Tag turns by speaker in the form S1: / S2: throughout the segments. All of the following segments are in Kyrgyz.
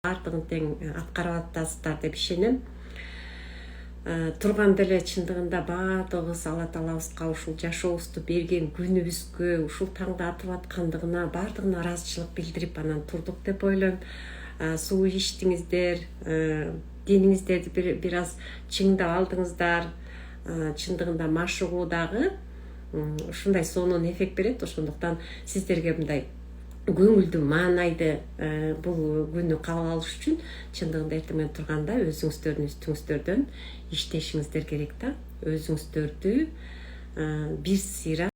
S1: бардығын тең аткарып атасыздар деп ишенем. Турган деле чындыгында баардыгыбыз Алла Таалабызга ушул жашообузду берген күнүбүзгө, ушул таңда атып аткандыгына баардыгына ыраазычылык билдирип анан турдук деп ойлойм. Суу ичтиңиздер, диниңиздерди бир аз чыңдап алдыңыздар. Чындыгында машыгуу дагы ушундай сонун эффект берет. Ошондуктан сиздерге мындай көңүлдүү маанайды бул күнү кабыл алыш үчүн чындыгында эртең менен турганда өзүңүздөрдүн үстүңүздөрдөн иштешиңиздер керек да. Өзүңүздөрдү бир сыйра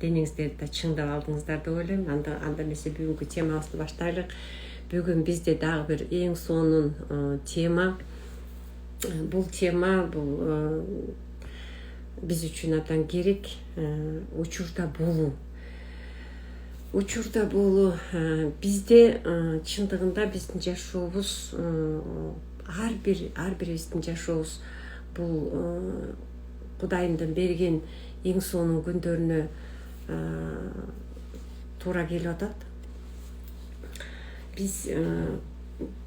S1: денеңиздерди да чыңдап алдыңыздар деп ойлойм. Анда эмесе бүгүнкү темабызды баштайлык. Бүгүн бизде дагы бир эң сонун тема. Бул тема биз үчүн абдан керек. Учурда болуу. Учурда болуу бизде чындыгында биздин жашообуз, ар бирибиздин жашообуз бул Кудайымдын берген эң сонун күндөрүнө туура келип атат. Биз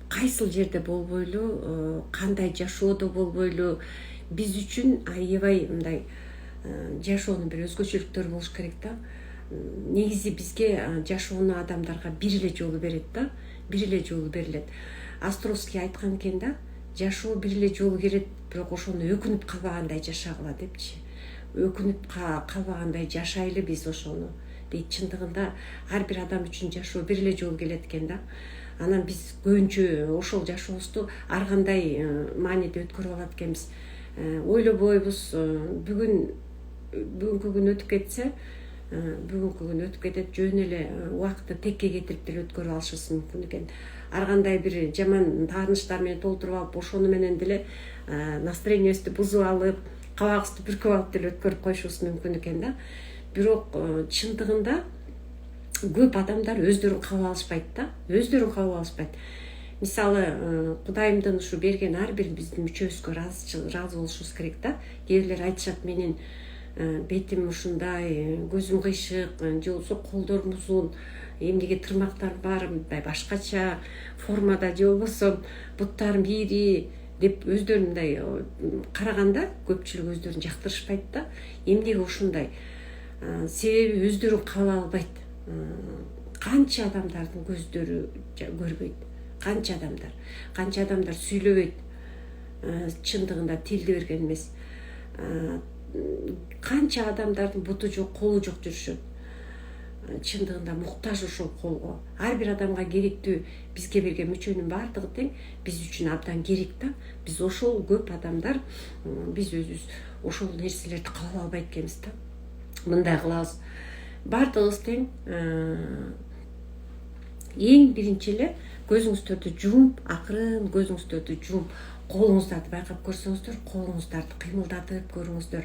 S1: кайсыл жерде болбойлу, кандай жашоодо болбойлу, биз үчүн аябай мындай жашоонун бир өзгөчөлүктөрү болуш керек да. Негизи бизге жашоону адамдарга бир эле жолу берет да, бир эле жолу берилет. Островский айткан экен да, жашоо бир эле жолу келет, бирок ошону өкүнүп калбагандай жашагыла депчи. Өкүнүп калбагандай жашайлы биз ошону дейт. Чындыгында ар бир адам үчүн жашоо бир эле жолу келет экен да. Анан биз көбүнчө ошол жашообузду ар кандай мааниде өткөрүп алат экенбиз. Ойлобойбуз, бүгүнкү күн өтүп кетсе, бүгүнкү күн өтүп кетет, жөн эле убакытты текке кетирип деле өткөрүп алышыбыз мүмкүн экен. Ар кандай бир жаман тааныштар менен толтуруп алып, ошону менен деле настроениябызды бузуп алып, кабагыбызды бүркөп алып деле өткөрүп коюшубуз мүмкүн экен да. Бирок чындыгында көп адамдар өздөрүн кабыл алышпайт да, өздөрүн кабыл алышпайт. Мисалы, Кудайымдын ушу берген ар бир биздин мүчөбүзгө ыраазы болушубуз керек да. Кээ бирлер айтышат, менин бетим ушундай, көзүм кыйшык, же болбосо колдорум узун, эмнеге тырмактар бар, мындай башкача формада, же болбосо буттарым ири деп өздөрүн мындай караганда көпчүлүк өздөрүн жактырышпайт да. Эмнеге ушундай? Себеби өздөрүн кабыл албайт. Канча адамдардын көздөрү көрбөйт, канча адамдар сүйлөбөйт, чындыгында тилди берген эмес. Канча адамдардын буту жок, колу жок жүрүшөт. Чындыгында муктаж ошол колго. Ар бир адамга керектүү бизге берген мүчөнүн баардыгы тең биз үчүн абдан керек да. Биз ошол көп адамдар биз өзүбүз ошол нерселерди кабыл албайт экенбиз да. Мындай кылабыз. Баардыгыбыз тең. Эң биринчи эле көзүңүздөрдү жумуп, акырын көзүңүздөрдү жумуп, колуңуздарды байкап көрсөңүздөр, колуңуздарды кыймылдатып көрүңүздөр.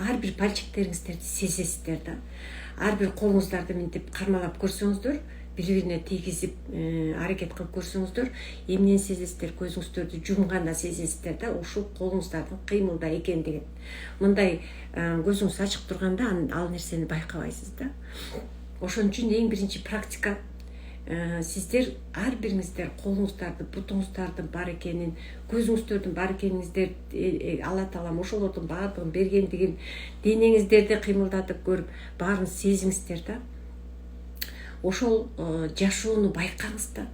S1: Ар бир пальчиктериңиздерди сезесиздер да. Ар бир колуңуздарды мынтип кармалап көрсөңүздөр, бири-бирине тийгизип аракет кылып көрсөңүздөр, эмнени сезесиздер? Көзүңүздөрдү жумганда сезесиздер да, ушул колуңуздардын кыймылда экендигин. Мындай көзүңүз ачык турганда ал нерсени байкабайсыз да. Ошон үчүн эң биринчи практика, сиздер ар бириңиздер колуңуздарды, бутуңуздардын бар экенин, көзүңүздөрдүн бар экениңиздер, Алла Таалам ошолордун баардыгын бергендигин денеңиздерди кыймылдатып көрүп, баарын сезиңиздер да. Ошол жашоону байкаңыз да.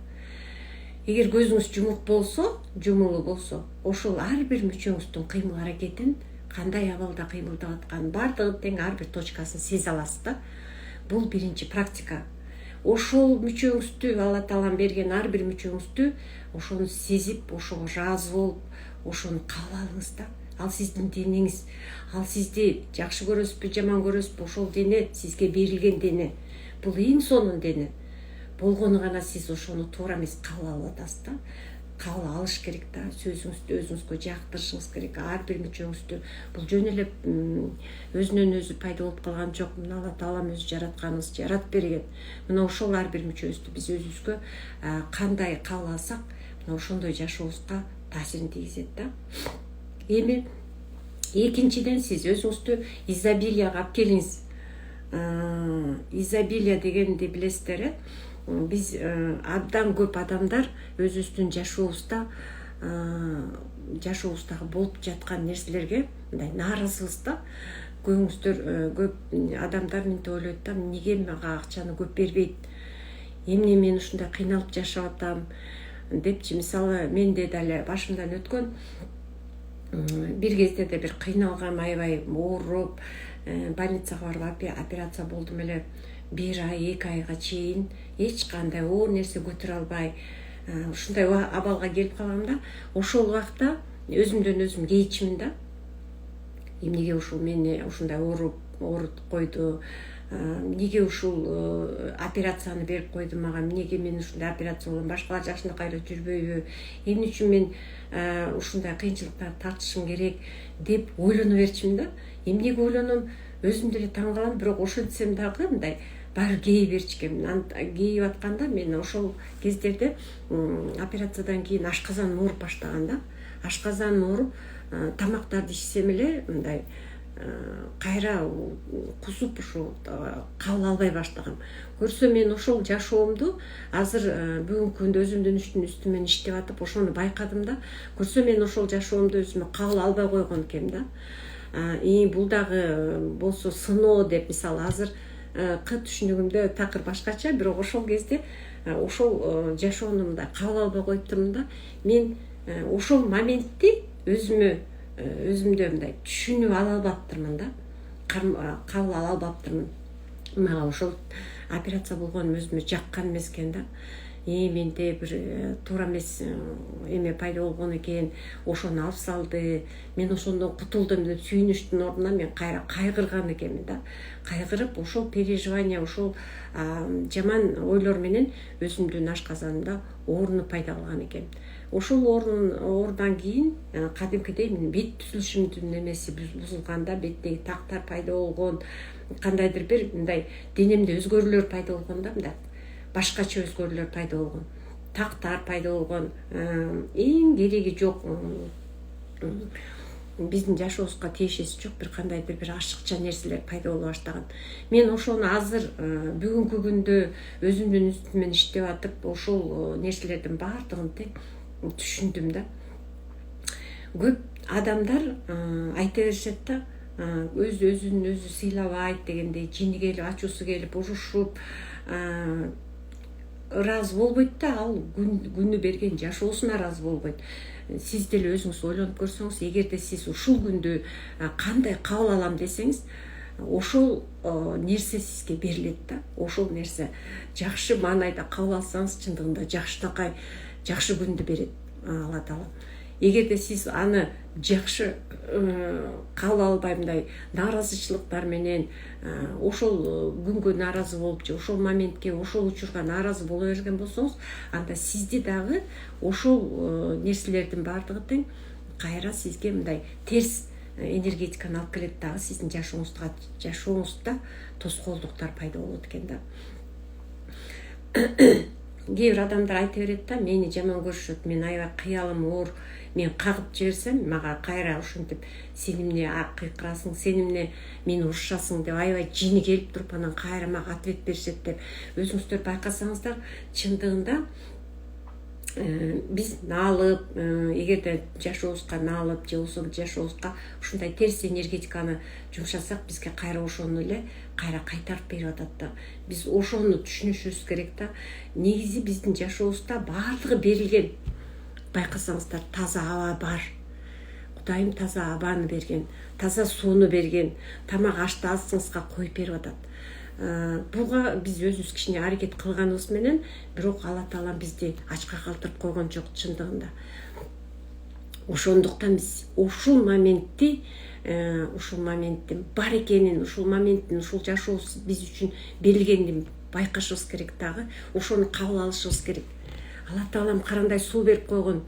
S1: Эгер көзүңүз жумулуу болсо, ошол ар бир мүчөңүздүн кыймыл аракетин, кандай абалда кыймылдап атканын баардыгын тең ар бир точкасын сезе аласыз да. Бул биринчи практика. Ошол мүчөңүздү, Алла Таалам берген ар бир мүчөңүздү ошону сезип, ошого ыраазы болуп, ошону кабыл алыңыз да. Ал сиздин денеңиз. Ал сизди жакшы көрөсүзбү, жаман көрөсүзбү, ошол дене сизге берилген дене. Бул эң сонун дене. Болгону гана сиз ошону туура эмес кабыл алып атасыз да. Кабыл алыш керек да. Сөзүңүздү өзүңүзгө жактырышыңыз керек. Ар бир мүчөңүздү. Бул жөн эле өзүнөн өзү пайда болуп калган жок. Мына Алла Таалам өзү жаратканыбыз, жаратып берген. Мына ошол ар бир мүчөбүздү биз өзүбүзгө кандай кабыл алсак, мына ошондой жашообузга таасирин тийгизет да. Эми экинчиден сиз өзүңүздү изобилияга алып келиңиз. Изобилие дегенди билесиздер, биз абдан көп адамдар өзүбүздүн жашообуздагы болуп жаткан нерселерге мындай нааразыбыз да. Көп адамдар мынтип ойлойт да, неге мага акчаны көп бербейт, эмне мен ушундай кыйналып жашап атам депчи. Мисалы менде дали башымдан өткөн бир кездерде бир кыйналгам, аябай ооруп больницага барып операция болдум эле. 1 ай 2 айга чейин эч кандай оор нерсе көтөрө албай ушундай абалга келип калгам да. Ошол убакта өзүмдөн өзүм кейичимин да. Эмнеге ушул мени ушундай оорутуп койду, эмнеге ушул операцияны берип койду мага, эмнеге мен ушундай операция болгом, башкалар жакшынакай эле жүрбөйбү, эмне үчүн мен ушундай кыйынчылыктарды тартышым керек деп ойлоно берчимин да. Эмнеге ойлоном, өзүм деле таң калам, бирок ошентсем дагы мындай баары кээ берчү экен. Кейип атканда мен ошол кездерде операциядан кийин ашказаным ооруп баштаган да. Ашказаным ооруп, тамактарды ичсем эле мындай кайра кусуп ушу кабыл албай баштагам. Көрсө мен ошол жашоомду азыр бүгүнкү күндө өзүмдүн иштин үстүмөн иштеп атып ошону байкадым да. Көрсө мен ошол жашоомду өзүмө кабыл албай койгон экенмин да. Бул дагы болсо сыноо деп, мисалы азыр түшүнүгүмдө такыр башкача, бирок ошол кезде ошол жашоону мындай кабыл албай коюптурмун да. Мен ошол моментти өзүмдө мындай түшүнүп ала албаптырмын да, кабыл ала албаптырмын. Мага ошол операция болгонум өзүмө жаккан эмес экен да. Менде бир туура эмес эме пайда болгон экен, ошону алып салды, мен ошондон кутулдум деп сүйүнүштүн ордуна мен кайра кайгырган экенмин да. Кайгырып, ошол переживание, ошол жаман ойлор менен өзүмдүн ашказанымда ооруну пайда кылган экен. Ошол оорудан кийин кадимкидей мен бет түзүлүшүмдүн эмеси бузулган да, беттеги тактар пайда болгон, кандайдыр бир мындай денемде өзгөрүүлөр пайда болгон да, мындай башкача өзгөрүүлөр пайда болгон, тактар пайда болгон. Эң кереги жок, биздин жашообузга тиешеси жок бир кандайдыр бир ашыкча нерселер пайда боло баштаган. Мен ошону азыр бүгүнкү күндө өзүмдүн үстүмөн иштеп атып, ошол нерселердин баардыгын тең түшүндүм да. Көп адамдар айта беришет да, өзүн өзү сыйлабайт дегендей, жини келип, ачуусу келип, урушуп ыраазы болбойт да. Ал күнү берген жашоосуна ыраазы болбойт. Сиз деле өзүңүз ойлонуп көрсөңүз, эгерде сиз ушул күндү кандай кабыл алам десеңиз, ошол нерсе сизге берилет да. Ошол нерсе жакшы маанайда кабыл алсаңыз, чындыгында жакшынакай жакшы күндү берет Алла Таала. Эгерде сиз аны жакшы кабыл албай, мындай нааразычылыктар менен ошол күнгө нааразы болуп же ошол моментке, ошол учурга нааразы боло берген болсоңуз, анда сизди дагы ошол нерселердин баардыгы тең кайра сизге мындай терс энергетиканы алып келет, дагы сиздин жашооңузда тоскоолдуктар пайда болот экен да. Кээ бир адамдар айта берет да, мени жаман көрүшөт, мен аябай кыялым оор, мен кагып жиберсем мага кайра ушинтип сен эмне кыйкырасың, сен эмне мени урушасың деп аябай жини келип туруп анан кайра мага ответ беришет деп. Өзүңүздөр байкасаңыздар, чындыгында биз наалып, эгерде жашообузга наалып же болбосо жашообузга ушундай терс энергетиканы жумшасак, бизге кайра ошону эле кайра кайтарып берип атат да. Биз ошону түшүнүшүбүз керек да. Негизи биздин жашообузда баардыгы берилген. Байкасаңыздар, таза аба бар. Кудайым таза абаны берген, таза сууну берген, тамак ашты азыңызга коюп берип атат. Буга биз өзүбүз кичине аракет кылганыбыз менен, бирок Алла Таала бизди ачка калтырып койгон жок чындыгында. Ошондуктан биз ушул моменттин бар экенин, ушул моменттин, ушул жашообуз биз үчүн берилгенин байкашыбыз керек дагы, ошону кабыл алышыбыз керек. Алла Таалам карандай суу берип койгон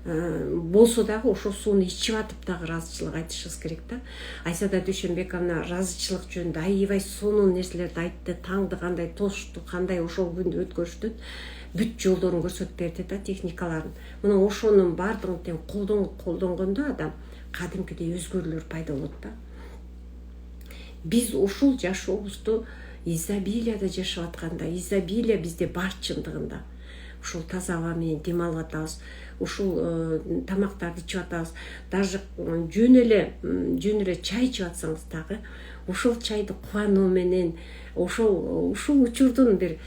S1: болсо дагы ошол сууну ичип атып дагы ыраазычылык айтышыбыз керек да. Айсада Дүйшөнбековна ыраазычылык жөнүндө аябай сонун нерселерди айтты, таңды кандай тошту, кандай ошол күндү өткөрүштүн бүт жолдорун көрсөтүп берди да, техникаларын. Мына ошонун баардыгын тең колдонгондо адам кадимкидей өзгөрүүлөр пайда болот да. Биз ушул жашообузду изобилияда жашап атканда, изобилия бизде бар чындыгында. Ушул таза аба менен дем алып атабыз, ушул тамактарды ичип атабыз. Даже жөн эле чай ичип атсаңыз дагы, ушул чайды кубануу менен, ушул учурдун бир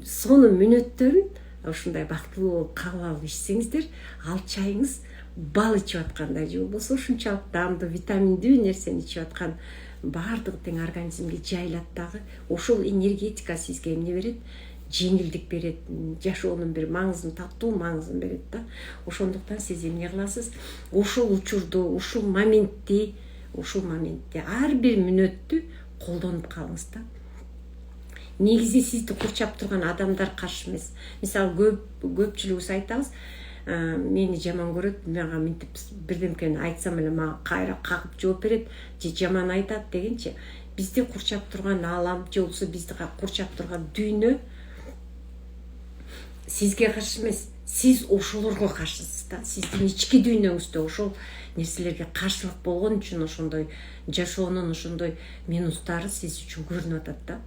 S1: сонун мүнөттөрүн ушундай бактылуу болуп кабыл алып ичсеңиздер, ал чайыңыз бал ичип аткандай же болбосо ушунчалык даамдуу витаминдүү нерсени ичип аткан баардыгы тең организмге жайылат дагы. Ошол энергетика сизге эмне берет? Жеңилдик берет, жашоонун бир маңызын, таттуу маңызын берет да. Ошондуктан сиз эмне кыласыз? Ушул учурду, ушул моментти ар бир мүнөттү колдонуп калыңыз да. Негизи сизди курчап турган адамдар каршы эмес. Мисалы көпчүлүгүбүз айтабыз, мени жаман көрөт, мага мынтип бирдемкени айтсам эле мага кайра кагып жооп берет же жаман айтат дегенчи. Бизди курчап турган аалам же болбосо бизди курчап турган дүйнө сизге каршы эмес, сиз ошолорго каршысыз да. Сиздин ички дүйнөңүздө ошол нерселерге каршылык болгон үчүн ошондой жашоонун ошондой минустары сиз үчүн көрүнүп атат да.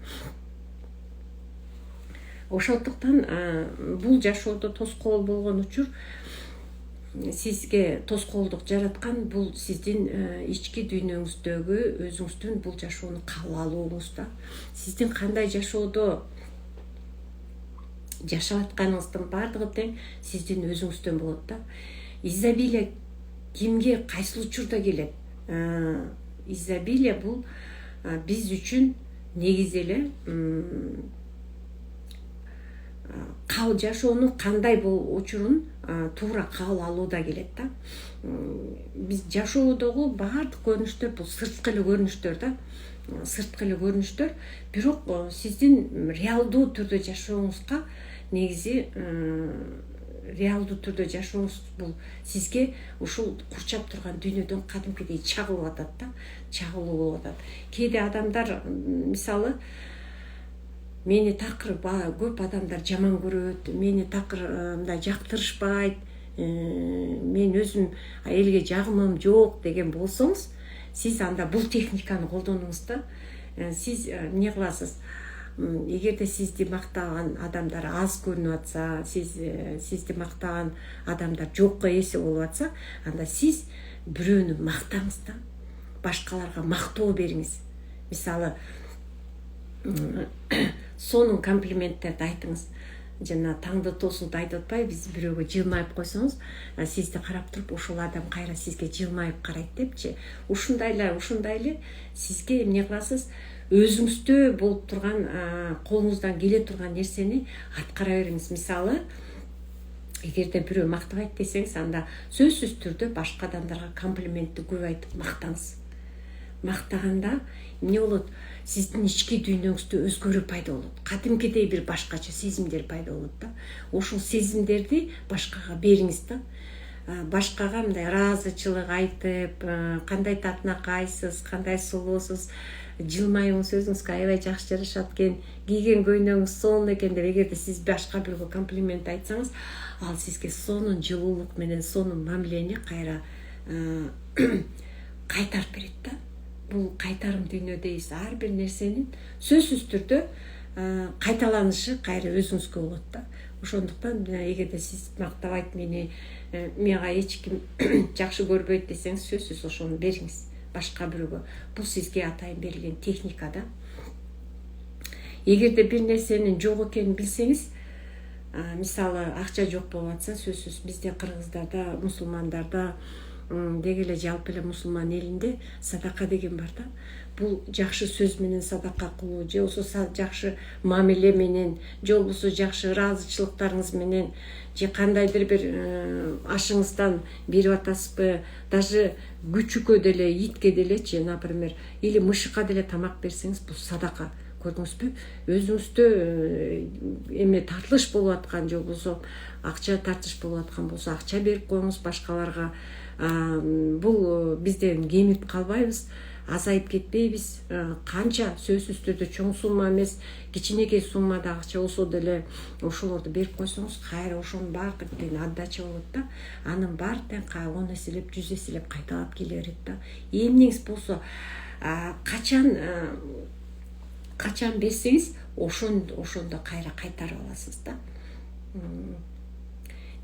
S1: Ошондуктан бул жашоодо тоскоол болгон учур сизге тоскоолдук жараткан бул сиздин ички дүйнөңүздөгү өзүңүздүн бул жашоону кабыл алууңуз да. Сиздин кандай жашоодо жашап атканыңыздын баардыгы тең сиздин өзүңүздөн болот да. Изобилия кимге кайсыл учурда келет? Изобилия бул биз үчүн негизи эле жашоонун кандай бул учурун туура кабыл алууда келет да. Биз жашоодогу баардык көрүнүштөр бул сырткы эле көрүнүштөр да. Сырткы эле көрүнүштөр, бирок сиздин реалдуу түрдө жашооңузга негизи реалдуу түрдө жашооңуз бул сизге ушул курчап турган дүйнөдөн кадимкидей чагылып атат да. Чагылуу болуп атат. Кээде адамдар мисалы мени такыр көп адамдар жаман көрөт, мени такыр мындай жактырышпайт, мен өзүм элге жагымым жок деген болсоңуз, сиз анда бул техниканы колдонуңуз да. Сиз эмне кыласыз? Эгерде сизди мактаган адамдар аз көрүнүп атса, сизди мактаган адамдар жокко эсе болуп атса, анда сиз бирөөнү мактаңыз да. Башкаларга мактоо бериңиз. Мисалы сонун комплименттерди айтыңыз. Жана таңды тосууду айтып атпайбы, биз бирөөгө жылмайып койсоңуз, сизди карап туруп ошол адам кайра сизге жылмайып карайт депчи. Ушундай эле сизге эмне кыласыз? Өзүңүздө болуп турган, колуңуздан келе турган нерсени аткара бериңиз. Мисалы, эгерде бирөө мактабайт десеңиз, анда сөзсүз түрдө башка адамдарга комплиментти көп айтып мактаңыз. Мактаганда эмне болот? Сиздин ички дүйнөңүздө өзгөрүү пайда болот. Кадимкидей бир башкача сезимдер пайда болот да. Ошол сезимдерди башкага бериңиз да. Башкага мындай ыраазычылык айтып, кандай татынакайсыз, кандай сулуусуз, жылмаюңуз өзүңүзгө аябай жакшы жарашат экен, кийген көйнөгүңүз сонун экен деп эгерде сиз башка бирөөгө комплимент айтсаңыз, ал сизге сонун жылуулук менен сонун мамилени кайра кайтарып берет да. Бул кайтарым дүйнө дейбиз. Ар бир нерсенин сөзсүз түрдө кайталанышы кайра өзүңүзгө болот да. Ошондуктан эгерде сиз мактабайт мени, мага эч ким жакшы көрбөйт десеңиз, сөзсүз ошону бериңиз башка бирөөгө. Бул сизге атайын берилген техника да. Эгерде бир нерсенин жок экенин билсеңиз, мисалы акча жок болуп атса, сөзсүз бизде кыргыздарда, мусулмандарда, деги эле жалпы эле мусулман элинде садака деген бар да. Бул жакшы сөз менен садака кылуу, же болбосо жакшы мамиле менен, же болбосо жакшы ыраазычылыктарыңыз менен, же кандайдыр бир ашыңыздан берип атасызбы, даже күчүккө деле, итке делечи, например, или мышыкка деле тамак берсеңиз, бул садака. Көрдүңүзбү? Өзүңүздө эме тартылыш болуп аткан, же болбосо акча тартыш болуп аткан болсо, акча берип коюңуз башкаларга. Бул бизден кемип калбайбыз, азайып кетпейбиз. Канча сөзсүз түрдө чоң сумма эмес, кичинекей суммада акча болсо деле ошолорду берип койсоңуз, кайра ошонун баардыгы отдача болот да. Анын баардыгын 10 эселеп, 100 эселеп кайталап келе берет да. Эмнеңиз болсо, качан качан берсеңиз ошондо кайра кайтарып аласыз да.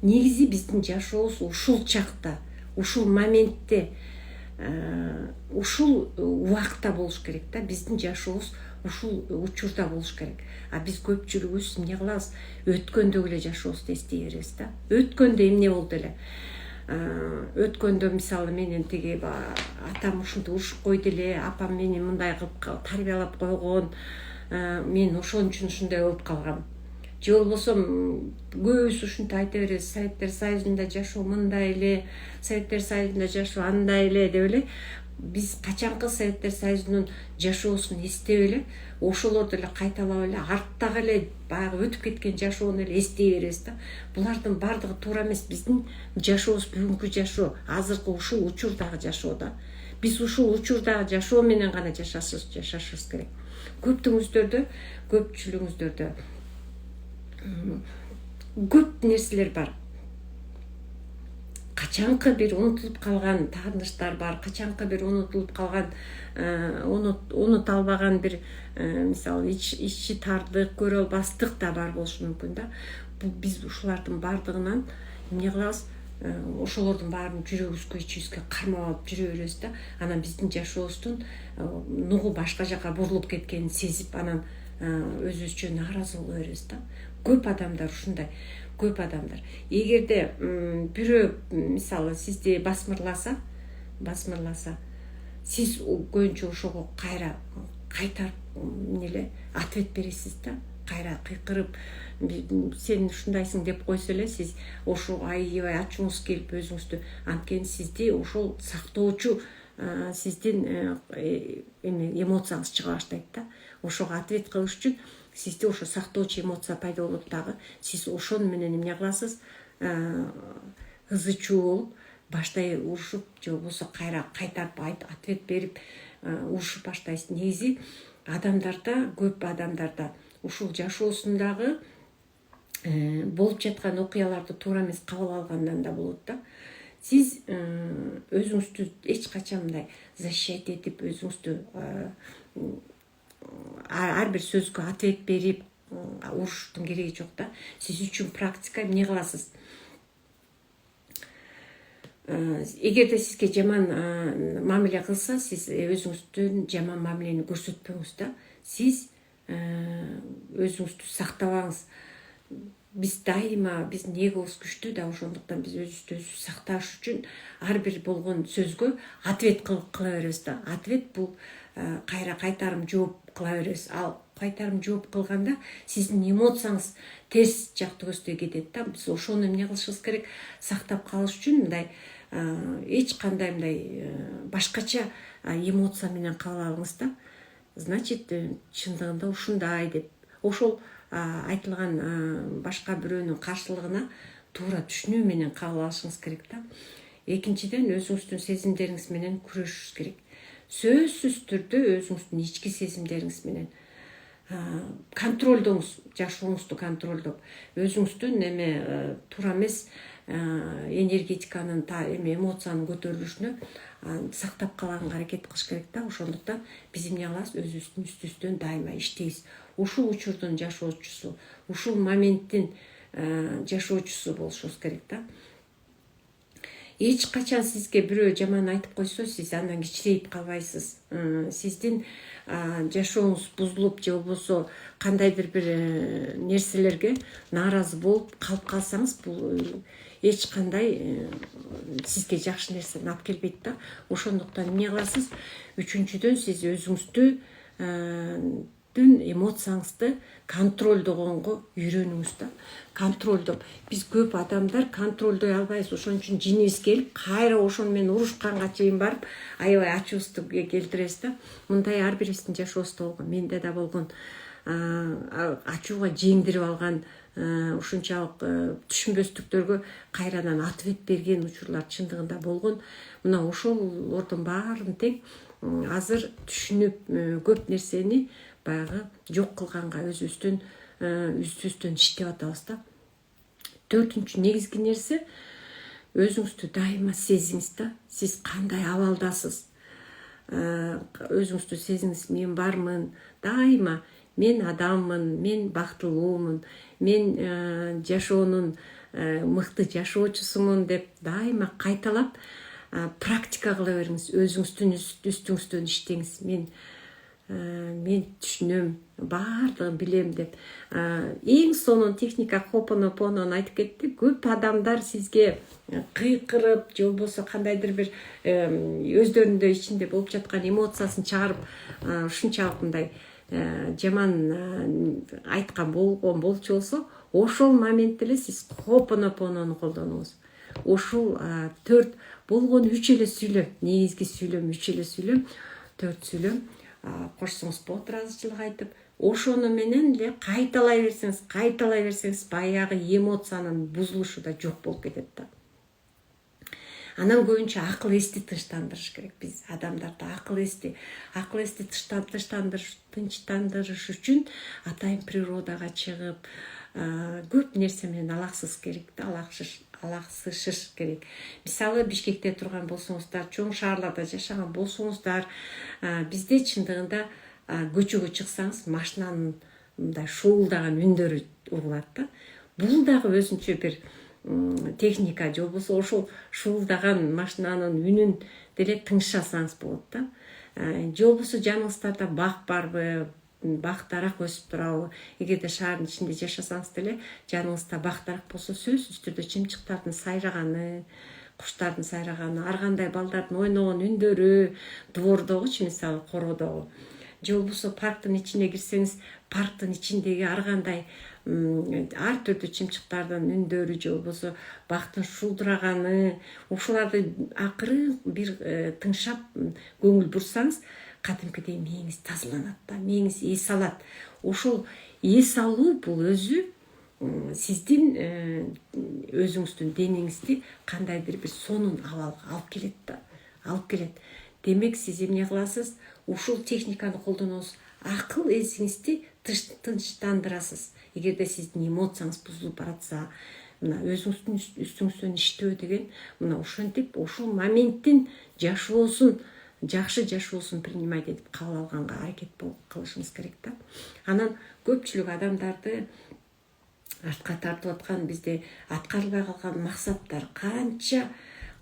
S1: Негизи биздин жашообуз ушул чакта, ушул моментте, ушул убакта болуш керек да. Биздин жашообуз ушул учурда болуш керек. А биз көпчүлүгүбүз эмне кылабыз? Өткөндөгү эле жашообузду эстей беребиз да. Өткөндө эмне болду эле? Өткөндө мисалы менен тиги атам ушинтип урушуп койду эле, апам мени мындай кылып тарбиялап койгон, мен ошон үчүн ушундай болуп калгам. Же болбосо көбүбүз ушинтип айта беребиз: Советтер Союзунда жашоо мындай эле, Советтер Союзунда жашоо андай эле деп эле. Биз качанкы Советтер Союзунун жашоосун эстеп эле, ошолорду эле кайталап эле, арттагы эле баягы өтүп кеткен жашоону эле эстей беребиз да. Булардын баардыгы туура эмес. Биздин жашообуз бүгүнкү жашоо, азыркы ушул учурдагы жашоо да. Биз ушул учурдагы жашоо менен гана жашашыбыз керек. Көпчүлүгүңүздөрдө көп нерселер бар. Качанкы бир унутулуп калган тааныштар бар, качанкы бир унутулуп калган, унута албаган бир мисалы ичи тардык, көрө албастык да бар болушу мүмкүн да. Биз ушулардын баардыгынан эмне кылабыз? Ошолордун баарын жүрөгүбүзгө, ичибизге кармап алып жүрө беребиз да. Анан биздин жашообуздун нугу башка жака бурулуп кеткенин сезип, анан өзүбүзчө нааразы боло беребиз да. Көп адамдар ушундай. Көп адамдар. Эгерде бирөө мисалы сизди басмырласа, сиз көбүнчө ошого кайтарып эле ответ бересиз да. Кайра кыйкырып, сен ушундайсың деп койсо эле, сиз ошо аябай ачууңуз келип өзүңүздү, анткени сизди ошол сактоочу сиздин эмоцияңыз чыга баштайт да. Ошого ответ кылыш үчүн сизде ошо сактоочу эмоция пайда болот дагы. Сиз ошону менен эмне кыласыз? Ызы чуу болуп, баштай урушуп, же болбосо кайра кайтарып ответ берип урушуп баштайсыз. Негизи көп адамдарда ушул жашоосундагы болуп жаткан окуяларды туура эмес кабыл алгандан да болот да. Сиз өзүңүздү эч качан мындай защищать этип, өзүңүздү ар бир сөзгө ответ берип урушуштун кереги жок да. Сиз үчүн практика эмне кыласыз? Эгерде сизге жаман мамиле кылса, сиз өзүңүздүн жаман мамилени көрсөтпөңүз да. Сиз өзүңүздү сактабаңыз. Биздин эгобуз күчтүү да, ошондуктан биз өзүбүздү сакташ үчүн ар бир болгон сөзгө ответ кыла беребиз да. Ответ бул кайтарым жооп кыла беребиз. Ал кайтарым жооп кылганда сиздин эмоцияңыз терс жакты көздөй кетет да. Биз ошону эмне кылышыбыз керек? Сактап калыш үчүн мындай эч кандай мындай башкача эмоция менен кабыл алыңыз да. Значит, чындыгында ушундай деп, ошол айтылган башка бирөөнүн каршылыгына туура түшүнүү менен кабыл алышыңыз керек да. Экинчиден, өзүңүздүн сезимдериңиз менен күрөшүшүңүз керек. Сөзсүз түрдө өзүңүздүн ички сезимдериңиз менен контролдоңуз, жашооңузду контролдоп, өзүңүздүн туура эмес энергетиканын, эмоциянын көтөрүлүшүнө сактап калганга аракет кылыш керек да. Ошондуктан биз эмне кылабыз? Өзүбүздүн үстүбүздөн дайыма иштейбиз. Ушул учурдун жашоочусу, ушул моменттин жашоочусу болушубуз керек да. Эч качан сизге бирөө жаман айтып койсо, сиз андан кичирейип калбайсыз. Сиздин жашооңуз бузулуп, же болбосо кандайдыр бир нерселерге нааразы болуп калып калсаңыз, бул эч кандай сизге жакшы нерсени алып келбейт да. Ошондуктан эмне кыласыз? Үчүнчүдөн, сиз өзүңүздүн эмоцияңызды контролдогонго үйрөнүңүз да. Контролдоп. Биз көп адамдар контролдой албайбыз. Ошон үчүн жинибиз келип, кайра ошону менен урушканга чейин барып, аябай ачуубузду келтиребиз да. Мындай ар бирибиздин жашообузда болгон, менде да болгон. Ачууга жеңдирип алган, ушунчалык түшүнбөстүктөргө кайрадан ответ берген учурлар чындыгында болгон. Мына ошолордун баарын тең азыр түшүнүп, көп нерсени баягы жок кылганга өзүбүздөн иштеп атабыз да. Төртүнчү негизги нерсе, өзүңүздү дайыма сезиңиз да. Сиз кандай абалдасыз? өзүңүздү сезиңиз, мен бармын, дайыма мен адаммын, мен бактылуумун, мен жашоонун мыкты жашоочусумун деп дайыма кайталап практика кыла бериңиз. Өзүңүздүн үстүңүздөн иштеңиз. Мен түшүнөм, баардыгын билем деп. Эң сонун техника Хопонопонон айтып кетти. Көп адамдар сизге кыйкырып, же болбосо кандайдыр бир өздөрүндө ичинде болуп жаткан эмоциясын чыгарып, ушунчалык мындай жаман айткан болчу болсо, ошол моментте эле сиз Хопонопонону колдонуңуз. Ушул 4 болгону 3 эле сүйлөм, негизги сүйлөм 3 эле сүйлөм, 4 сүйлөм кошсоңуз болот, ыраазычылык айтып, ошону менен эле кайталай берсеңиз, баягы эмоциянын бузулушу да жок болуп кетет да. Анан көбүнчө акыл эсти тынчтандырыш керек. Биз адамдарды акыл эсти тынчтандырыш үчүн атайын природага чыгып, көп нерсе менен алаксыш керек да, алаксышыш керек. Мисалы, Бишкекте турган болсоңуздар, чоң шаарларда жашаган болсоңуздар, бизде чындыгында көчөгө чыксаңыз, машинанын мындай шуулдаган үндөрү угулат да. Бул дагы өзүнчө бир техника, же болбосо ошол шуулдаган машинанын үнүн деле тыңшасаңыз болот да. Же болбосо жаныңыздарда бак барбы, бак дарак өсүп турабы? Эгерде шаардын ичинде жашасаңыз деле, жаныңызда бак дарак болсо, сөзсүз түрдө чымчыктардын сайраганы, куштардын сайраганы, ар кандай балдардын ойногон үндөрү, двордогучу, мисалы, короодогу. Же болбосо парктын ичине кирсеңиз, парктын ичиндеги ар кандай ар түрдүү чымчыктардын үндөрү, же болбосо бактын шуулдураганы, ушуларды акырын бир тыңшап көңүл бурсаңыз, кадимкидей мээңиз тазаланат да, мээңиз эс алат. Ошол эс алуу бул өзү сиздин өзүңүздүн денеңизди кандайдыр бир сонун абалга алып келет да, алып келет. Демек, сиз эмне кыласыз? Ушул техниканы колдоносуз. Акыл эсиңизди тынчтандырасыз. Эгерде сиздин эмоцияңыз бузулуп баратса, мына өзүңүздүн үстүңүздөн иштөө деген, мына ошентип ушул моменттин жашоосун, жакшы жашоосун принимать этип кабыл алганга аракет кылышыңыз керек да. Анан көпчүлүк адамдарды артка тартып аткан, бизде аткарылбай калган максаттар канча,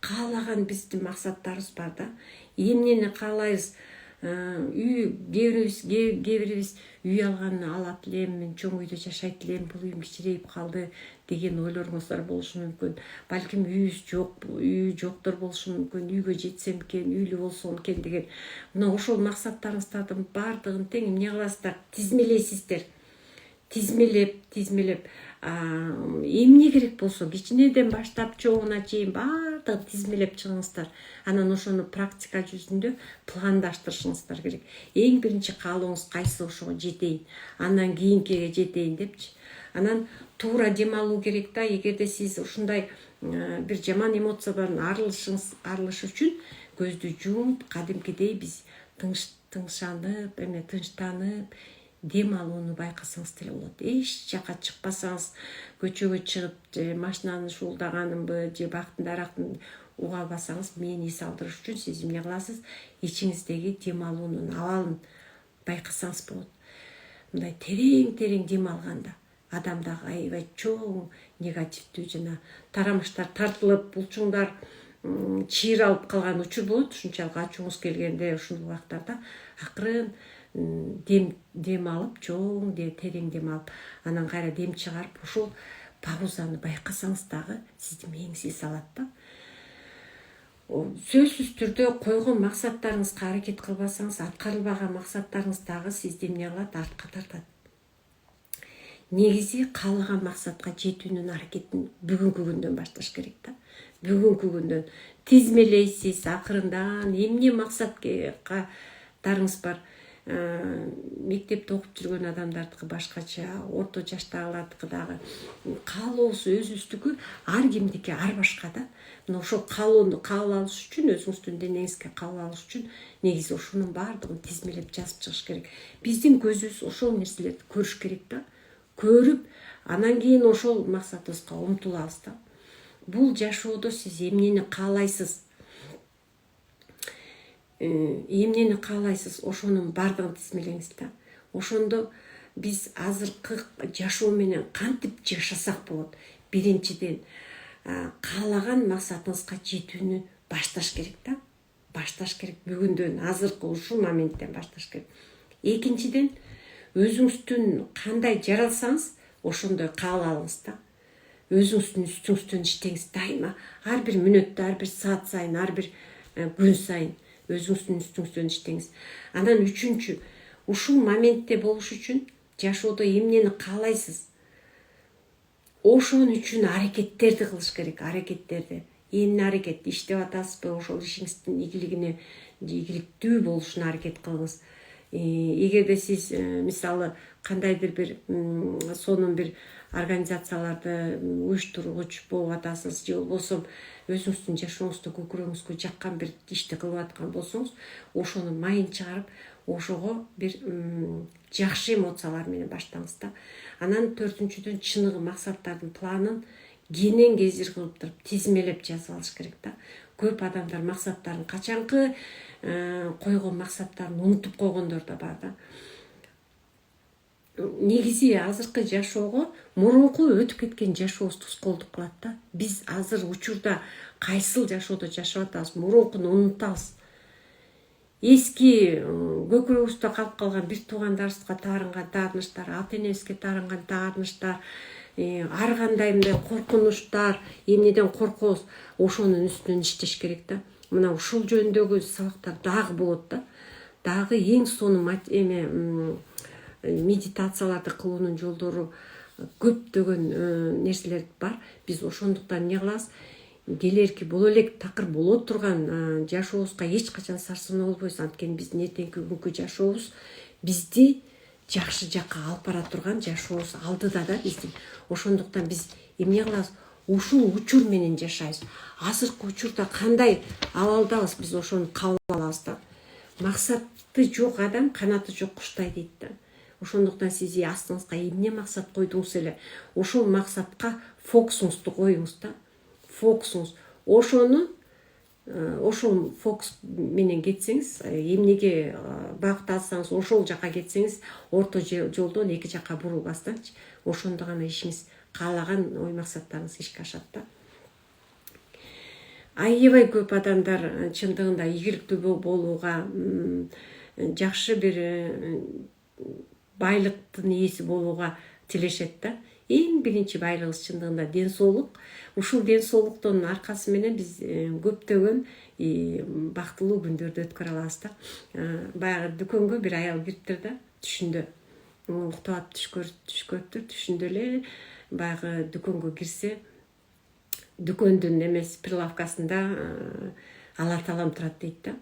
S1: каалаган биздин максаттарыбыз бар да. Эмнени каалайбыз? Кээ бирибиз үй алганды алат элем, мен чоң үйдө жашайт элем, бул үйүм кичирейип калды деген ойлоруңуздар болушу мүмкүн. Балким үйү жоктор болушу мүмкүн, үйгө жетсем экен, үйлүү болсом экен деген. Мына ошол максаттарыңыздардын баардыгын тең эмне кыласыздар? Тизмелейсиздер. Тизмелеп, эмне керек болсо, кичинеден баштап чоңуна чейин баардыгын тизмелеп чыгыңыздар. Анан ошону практика жүзүндө пландаштырышыңыздар керек. Эң биринчи каалооңуз кайсы? Ошого жетейин, андан кийинкиге жетейин депчи. Анан туура дем алуу керек да. Эгерде сиз ушундай бир жаман эмоциядан арылыш үчүн көздү жумуп, кадимкидей биз тынчтанып, дем алууну байкасаңыз деле болот. Эч жака чыкпасаңыз, көчөгө чыгып, же машинанын шуулдаганынбы, же бактын дарактын уга албасаңыз, мени эс алдырыш үчүн сиз эмне кыласыз? Ичиңиздеги дем алуунун абалын байкасаңыз болот. Мындай терең дем алганда адамдагы аябай чоң негативдүү жана тарамыштар тартылып, булчуңдар чыйралып калган учур болот. Ушунчалык ачууңуз келгенде, ушул убактарда акырын дем алып, чоң терең дем алып, анан кайра дем чыгарып, ушул паузаны байкасаңыз дагы сиздин мээңиз эс алат да. Сөзсүз түрдө койгон максаттарыңызга аракет кылбасаңыз, аткарылбаган максаттарыңыз дагы сизди эмне кылат? Артка тартат. Негизи каалаган максатка жетүүнүн аракетин бүгүнкү күндөн башташ керек да. Бүгүнкү күндөн тизмелейсиз, акырындан эмне максаттарыңыз бар? Мектепте окуп жүргөн адамдардыкы башкача, орто жаштагылардыкы дагы каалоосу өзүбүздүкү, ар кимдики ар башка да. Мына ошол каалоону кабыл алыш үчүн, өзүңүздүн денеңизге кабыл алыш үчүн негизи ошонун баардыгын тизмелеп жазып чыгыш керек. Биздин көзүбүз ошол нерселерди көрүш керек да. Көрүп, анан кийин ошол максатыбызга умтулабыз да. Бул жашоодо сиз эмнени каалайсыз? эмнени каалайсыз ошонун бардыгын тизмелеңиз да. Ошондо биз азыркы жашоо менен кантип жашасак болот? Биринчиден каалаган максатыңызга жетүүнү башташ керек да. Башташ керек бүгүндөн, азыркы ушул моменттен башташ керек. Экинчиден өзүңүздүн кандай жаралсаңыз ошондой каалаңыз да. Өзүңүздүн үстүңүздөн иштеңиз дайыма. Ар бир мүнөттө, ар бир саат сайын, ар бир күн сайын өзүңүздүн үстүңүздөн иштеңиз. Анан үчүнчү, ушул моментте болуш үчүн жашоодо эмнени каалайсыз? Ошон үчүн аракеттерди кылыш керек, аракеттерди. Эмне аракет? Иштеп атасызбы? Ошол ишиңиздин ийгиликтүү болушуна аракет кылыңыз. Эгерде сиз мисалы кандайдыр бир сонун бир организацияларды уюштургуч болуп атасыз, же болбосо өзүңүздүн жашооңузда көкүрөгүңүзгө жаккан бир ишти кылып аткан болсоңуз, ошону майын чыгарып, ошого бир жакшы эмоциялар менен баштаңыз да. Анан төртүнчүдөн чыныгы максаттардын планын кенен кезир кылып туруп тизмелеп жазып алыш керек да. Көп адамдар максаттарын качанкы койгон максаттарын унутуп койгондор да бар да. Негизи азыркы жашоого мурунку өтүп кеткен жашообуз тоскоолдук кылат да. Биз азыр учурда кайсыл жашоодо жашап атабыз, мурункуну унутабыз. Эски көкүрөгүбүздө калып калган бир туугандарыбызга таарынган таарыныштар, ата энебизге таарынган таарыныштар, ар кандай мындай коркунучтар, эмнеден коркобуз, ошонун үстүнөн иштеш керек да. Мына ушул жөнүндөгү сабактар дагы болот да. Дагы эң сонун медитацияларды кылуунун жолдору көптөгөн нерселер бар. Биз ошондуктан эмне кылабыз? Келерки боло элек такыр боло турган жашообузга эч качан сарсанаа болбойбуз. Анткени биздин эртеңки күнгү жашообуз бизди жакшы жакка алып бара турган жашообуз алдыда да биздин. Ошондуктан биз эмне кылабыз? Ушул учур менен жашайбыз. Азыркы учурда кандай абалдабыз, биз ошону кабыл алабыз да. Максаты жок адам канаты жок куштай дейт да. Ошондуктан сиз астыңызга эмне максат койдуңуз эле, ошол максатка фокусуңузду коюңуз да. Фокусуңуз. Ошол фокус менен кетсеңиз, эмнеге багыт алсаңыз, ошол жака кетсеңиз, орто жолдон эки жака бурулбастанчы, ошондо гана ишиңиз, каалаган ой максаттарыңыз ишке ашат да. Аябай көп адамдар чындыгында ийгиликтүү болууга, жакшы бир байлыктын ээси болууга тилешет да. Эң биринчи байлыгыбыз чындыгында ден соолук. Ушул ден соолуктун аркасы менен биз көптөгөн бактылуу күндөрдү өткөрө алабыз да. Баягы дүкөнгө бир аял кириптир да, түшүндө. Уктап түш көрүптүр, түшүндө эле баягы дүкөнгө кирсе, дүкөндүн эмес прилавкасында ала талам турат дейт да.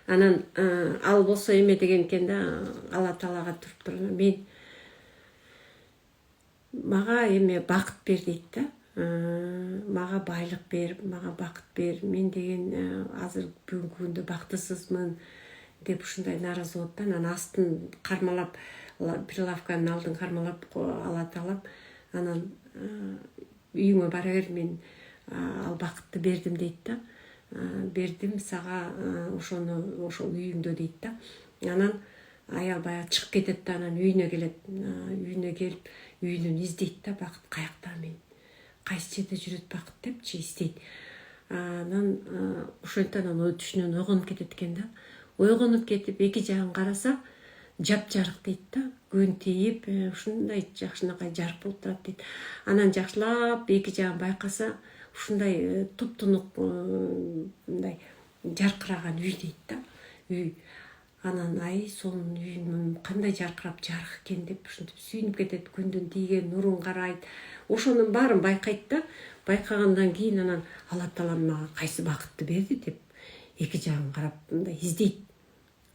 S1: Анан ал болсо эме деген экен да, ала талага туруп мен мага эме бакыт бер дейт да. Мага байлык бер, мага бакыт бер. Мен деген азыр бүгүнкү күндө бактысызмын деп ушундай нааразы болот да. Анан астын кармалап, прилавканын алдын кармалап ала талап, анан үйүңө бара бер, мен ал бакытты бердим дейт да. Бердим сага ошол үйүңдө дейт да. Анан аял баягы чыгып кетет да, анан үйүнө келет. Үйүнө келип, үйүнөн издейт да, бакыт каякта, мен кайсы жерде жүрөт бакыт депчи издейт. Анан ошентип анан ой түшүнөн ойгонуп кетет экен да. Ойгонуп кетип эки жагын караса, жапжарык дейт да. Күн тийип, ушундай жакшынакай жарык болуп турат дейт. Анан жакшылап эки жагын байкаса, ушундай туптунук мындай жаркыраган үй дейт да. Үй. Анан сонун үйүм кандай жаркырап жарык экен деп ушинтип сүйүнүп кетет. Күндүн тийген нурун карайт. Ошонун баарын байкайт да. Байкагандан кийин анан ала талам мага кайсы бакытты берди деп эки жагын карап мындай издейт.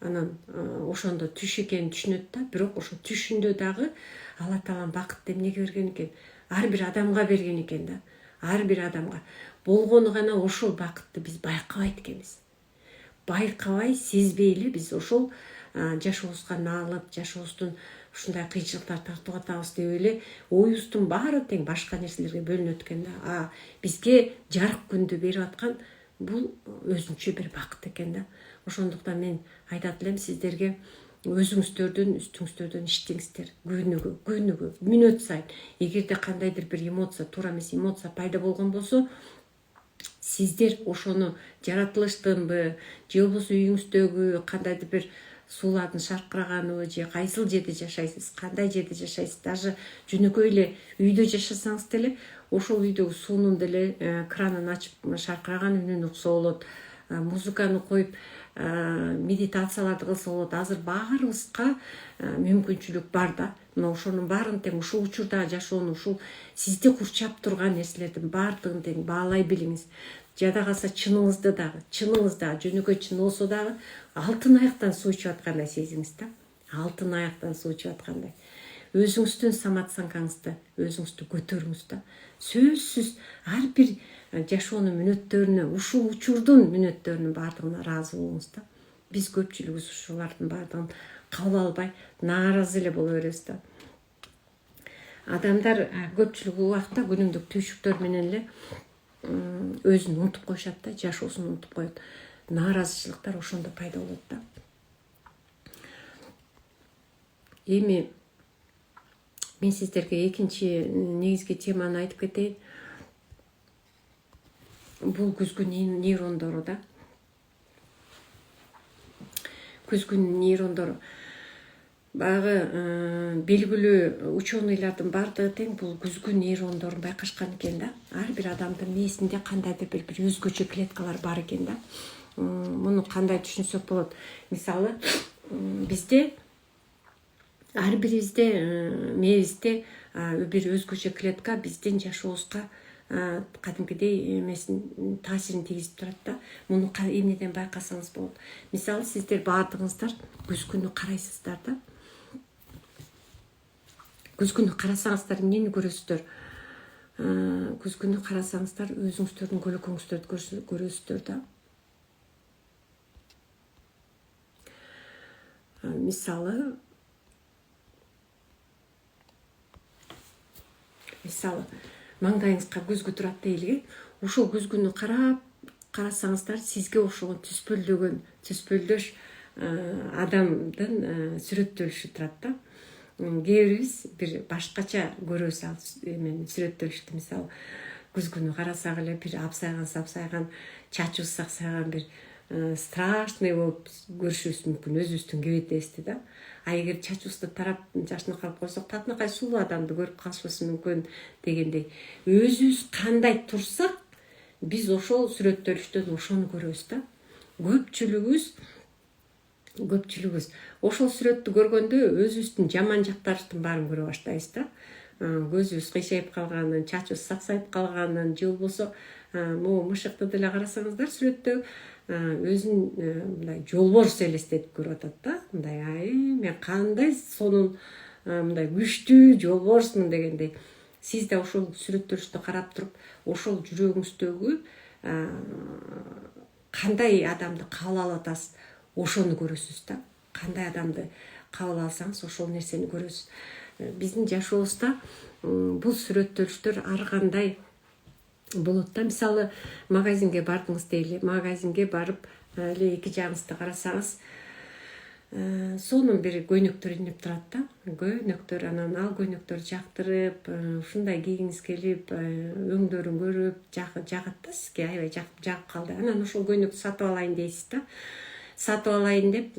S1: Анан ошондо түш экенин түшүнөт да. Бирок ошо түшүндө дагы ала талам бакытты эмнеге берген экен? Ар бир адамга берген экен да. Ар бир адамга. Болгону гана ошол бакытты биз байкабайт экенбиз. Байкабай, сезбей эле биз ошол жашообузга наалып, жашообуздун ушундай кыйынчылыктар тартып атабыз деп эле оюбуздун баары тең башка нерселерге бөлүнөт экен да. Бизге жарык күндү берип аткан бул өзүнчө бир бакыт экен да. Ошондуктан мен айтат элем сиздерге өзүңүздөрдүн үстүңүздөрдөн иштеңиздер. Күнүгө мүнөт сайын эгерде кандайдыр бир эмоция, туура эмес эмоция пайда болгон болсо, сиздер ошону жаратылыштынбы же болбосо үйүңүздөгү кандайдыр бир суулардын шаркыраганыбы же кайсыл жерде жашайсыз, кандай жерде жашайсыз, даже жөнөкөй эле үйдө жашасаңыз деле ошол үйдөгү суунун деле кранын ачып шаркыраган үнүн укса болот, музыканы коюп медитацияларды кылса болот. Азыр баарыбызга мүмкүнчүлүк бар да. Мына ошонун баарын тең ушул учурда жашоону, ушул сизди курчап турган нерселердин баардыгын тең баалай билиңиз. Жада калса чыныңызды дагы, жөнөкөй чын болсо дагы алтын аяктан суу ичип аткандай сезиңиз да. Алтын аяктан суу ичип аткандай. Өзүңүздүн самооценкаңызды, өзүңүздү көтөрүңүз да. Сөзсүз ар бир жашоонун мүнөттөрүнө, ушул учурдун мүнөттөрүнүн баардыгына ыраазы болуңуз да. Биз көпчүлүгүбүз ушулардын баардыгын кабыл албай, нааразы эле боло беребиз да. Адамдар көпчүлүк убакта күнүмдүк түйшүктөр менен эле өзүн унутуп коюшат да, жашоосун унутуп коет. Нааразычылыктар ошондо пайда болот да. Эми мен сиздерге экинчи негизги теманы айтып кетейин. Бул күзгү нейрондору да. Күзгү нейрондору. Баягы белгилүү ученыйлардын баардыгы тең бул күзгү нейрондорун байкашкан экен да. Ар бир адамдын мээсинде кандайдыр бир өзгөчө клеткалар бар экен да. Муну кандай түшүнсөк болот? Мисалы, бизде ар бирибизде мээбизде бир өзгөчө клетка биздин жашообузга кадимкидей эмесин таасирин тийгизип турат да. Муну эмнеден байкасаңыз болот? Мисалы, сиздер баардыгыңыздар күзгүнү карайсыздар да. Күзгүнү карасаңыздар эмнени көрөсүздөр? Күзгүнү карасаңыздар өзүңүздөрдүн көлөкөңүздөрдү көрөсүздөр да. Мисалы, маңдайыңызга күзгү турат дейли. Ушул күзгүнү карасаңыздар сизге ошого түспөлдөш адамдын сүрөттөлүшү турат да. Кээ бирибиз бир башкача көрөбүз ал сүрөттөлүштү. Мисалы, күзгүнү карасак эле бир апсайган, чачыбыз саксайган бир страшный болуп көрүшүбүз мүмкүн, өзүбүздүн кебетебизди да. Эгер чачыбызды тарап жашынакалып койсок, татынакай сулуу адамды көрүп калышыбыз мүмкүн дегендей. Өзүбүз кандай турсак, биз ошол сүрөттөлүштөн ошону көрөбүз да. Көпчүлүгүбүз ошол сүрөттү көргөндө өзүбүздүн жаман жактарыбыздын баарын көрө баштайбыз да. Көзүбүз кыйшайып калганын, чачыбыз саксайып калганын, же болбосо могу мышыкты деле карасаңыздар сүрөттө өзүн мындай жолборс элестетип көрүп атат да. Мындай мен кандай сонун мындай күчтүү жолборсмун дегендей. Сиз да ошол сүрөттөлүштү карап туруп, ошол жүрөгүңүздөгү кандай адамды кабыл алып атасыз, ошону көрөсүз да. Кандай адамды кабыл алсаңыз, ошол нерсени көрөсүз. Биздин жашообузда бул сүрөттөлүштөр ар кандай болот да. Мисалы, магазинге бардыңыз дейли. Магазинге барып эле эки жагыңызды карасаңыз, сонун бир көйнөктөр илинип турат да. Көйнөктөр, анан ал көйнөктөрдү жактырып, ушундай кийгиңиз келип, өңдөрүн көрүп, жагат да сизге, аябай жагып калды. Анан ошол көйнөктү сатып алайын дейсиз да. Сатып алайын деп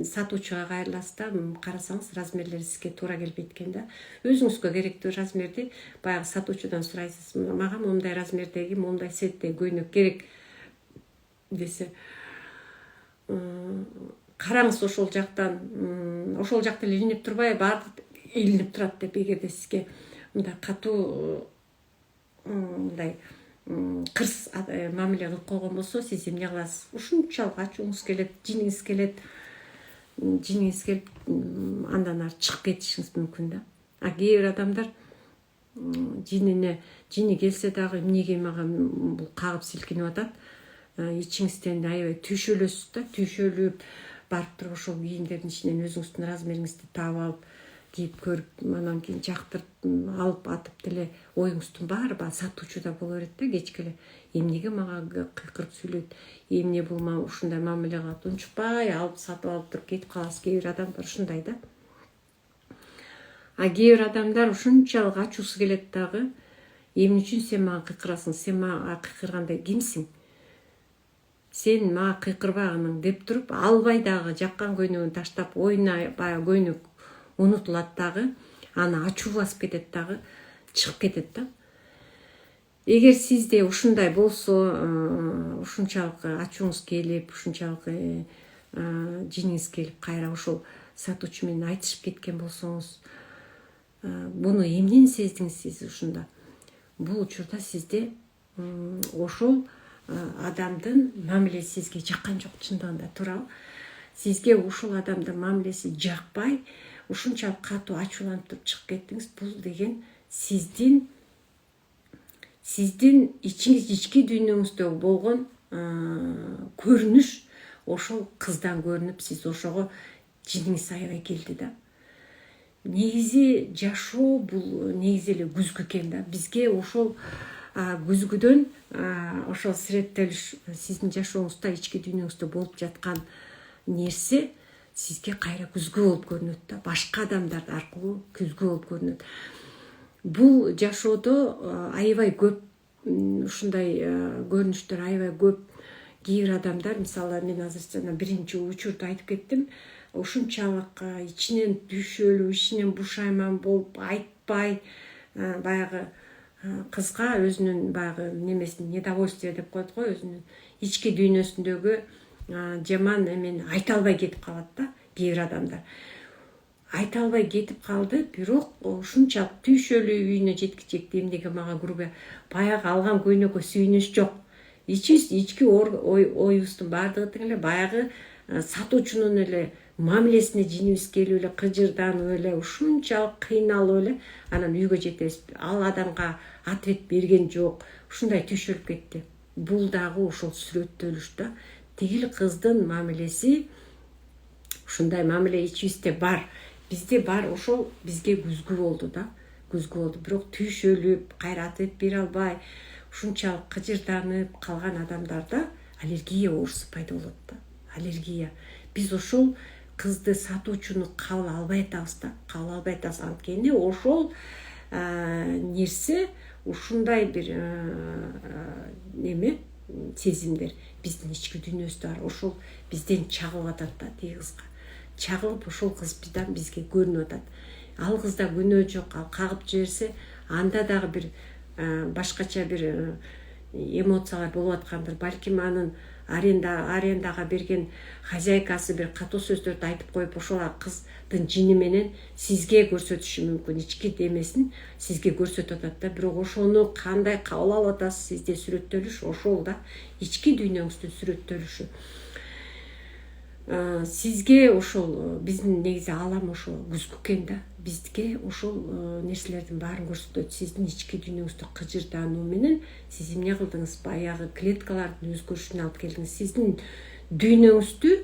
S1: сатуучуга кайрыласыз да, карасаңыз размерлери сизге туура келбейт экен да. Өзүңүзгө керектүү размерди баягы сатуучудан сурайсыз. Мага момундай размердеги, момундай цветтеги көйнөк керек десе, караңыз ошол жактан илинип турбай, баардык илинип турат деп, эгерде сизге мындай катуу мындай кырс мамиле кылып койгон болсо, сиз эмне кыласыз? Ушунчалык ачууңуз келет, жиниңиз келип андан ары чыгып кетишиңиз мүмкүн да. Кээ бир адамдар жини келсе дагы эмнеге мага бул кагып силкинип атат, ичиңизден аябай түйшөлөсүз да. Түйшөлүп барып туруп ошол кийимдердин ичинен өзүңүздүн размериңизди таап алып, кийип көрүп анан кийин жактырып алып атып деле оюңуздун баары баягы сатуучуда боло берет да. Кечке эле эмнеге мага кыйкырып сүйлөйт, эмне бул ушундай мамиле кылат, унчукпай алып сатып алып туруп кетип каласыз. Кээ бир адамдар ушундай да. А кээ бир адамдар ушунчалык ачуусу келет дагы. Эмне үчүн сен мага кыйкырасың, сен мага кыйкыргандай кимсиң, сен мага кыйкырбагының деп туруп, албай дагы жаккан көйнөгүн таштап оюна баягы көйнөк унутулат дагы, аны ачуу басып кетет дагы, чыгып кетет да. Эгер сизде ушундай болсо, ушунчалык ачууңуз келип, ушунчалык жиниңиз келип, кайра ошол сатуучу менен айтышып кеткен болсоңуз, буну эмнени сездиңиз сиз ушунда? Бул учурда сизде ошол адамдын мамилеси сизге жаккан жок, чындыгында туурабы? Сизге ушул адамдын мамилеси жакпай, ушунчалык катуу ачууланып туруп чыгып кеттиңиз. Бул деген сиздин ички дүйнөңүздө болгон көрүнүш ошол кыздан көрүнүп, сиз ошого жиниңиз аябай келди да. Негизи жашоо бул негизи эле күзгү экен да. Бизге ошол күзгүдөн ошол сиреттелиш сиздин жашооңузда, ички дүйнөңүздө болуп жаткан нерсе сизге кайра күзгү болуп көрүнөт да. Башка адамдар аркылуу күзгү болуп көрүнөт. Бул жашоодо аябай көп ушундай көрүнүштөр аябай көп. Кээ бир адамдар, мисалы мен азыр жана биринчи учурда айтып кеттим, ушунчалык ичинен түйшөлүү, ичинен бушайман болуп, айтпай баягы кызга өзүнүн баягы немесин, недовольствие деп коет го, өзүнүн ички дүйнөсүндөгү жаман эмени айта албай кетип калат да. Кээ бир адамдар айта албай кетип калды, бирок ушунчалык түйшөлүү үйүнө жеткичекти, эмнеге мага күрбө, баягы алган көйнөккө сүйүнүш жок. Ички оюбуздун баардыгы тең эле баягы сатуучунун эле мамилесине жинибиз келип эле, кыжырданып эле, ушунчалык кыйналып эле, анан үйгө жетебиз. Ал адамга ответ берген жок, ушундай түйшөлүп кетти. Бул дагы ошол сүрөттөлүш да. Тигил кыздын мамилеси, ушундай мамиле ичибизде бар. Бизде бар, ошол бизге күзгү болду да. Күзгү болду. Бирок түйшөлүп, кайра ответ бере албай, ушунчалык кыжырданып калган адамдарда аллергия оорусу пайда болот да. Аллергия. Биз ошол кызды сатуучуну кабыл албай атабыз да. Кабыл албай атабыз. Анткени ошол нерсе, ушундай бир неме, сезимдер биздин ички дүйнөбүздө бар. Ошол бизден чагылып атат да, тиги кызга. Чагылып ошол кыз бизге көрүнүп атат. Ал кызда күнөө жок, ал кагып жиберсе, анда дагы бир башкача бир эмоциялар болуп аткандыр. Балким анын арендага берген хозяйкасы бир катуу сөздөрдү айтып коюп, ошол кыздын жини менен сизге көрсөтүшү мүмкүн, ички демесин сизге көрсөтүп атат да. Бирок ошону кандай кабыл алып атасыз, сизде сүрөттөлүш ошол да, ички дүйнөңүздүн сүрөттөлүшү. Сизге ошол биздин негизи алам ошол күзгү экен да. Бизге ошол нерселердин баарын көрсөтөт. Сиздин ички дүйнөңүздө кыжырдануу менен сиз эмне кылдыңыз? Баягы клеткалардын өзгөрүшүнө алып келдиңиз. Сиздин дүйнөңүздү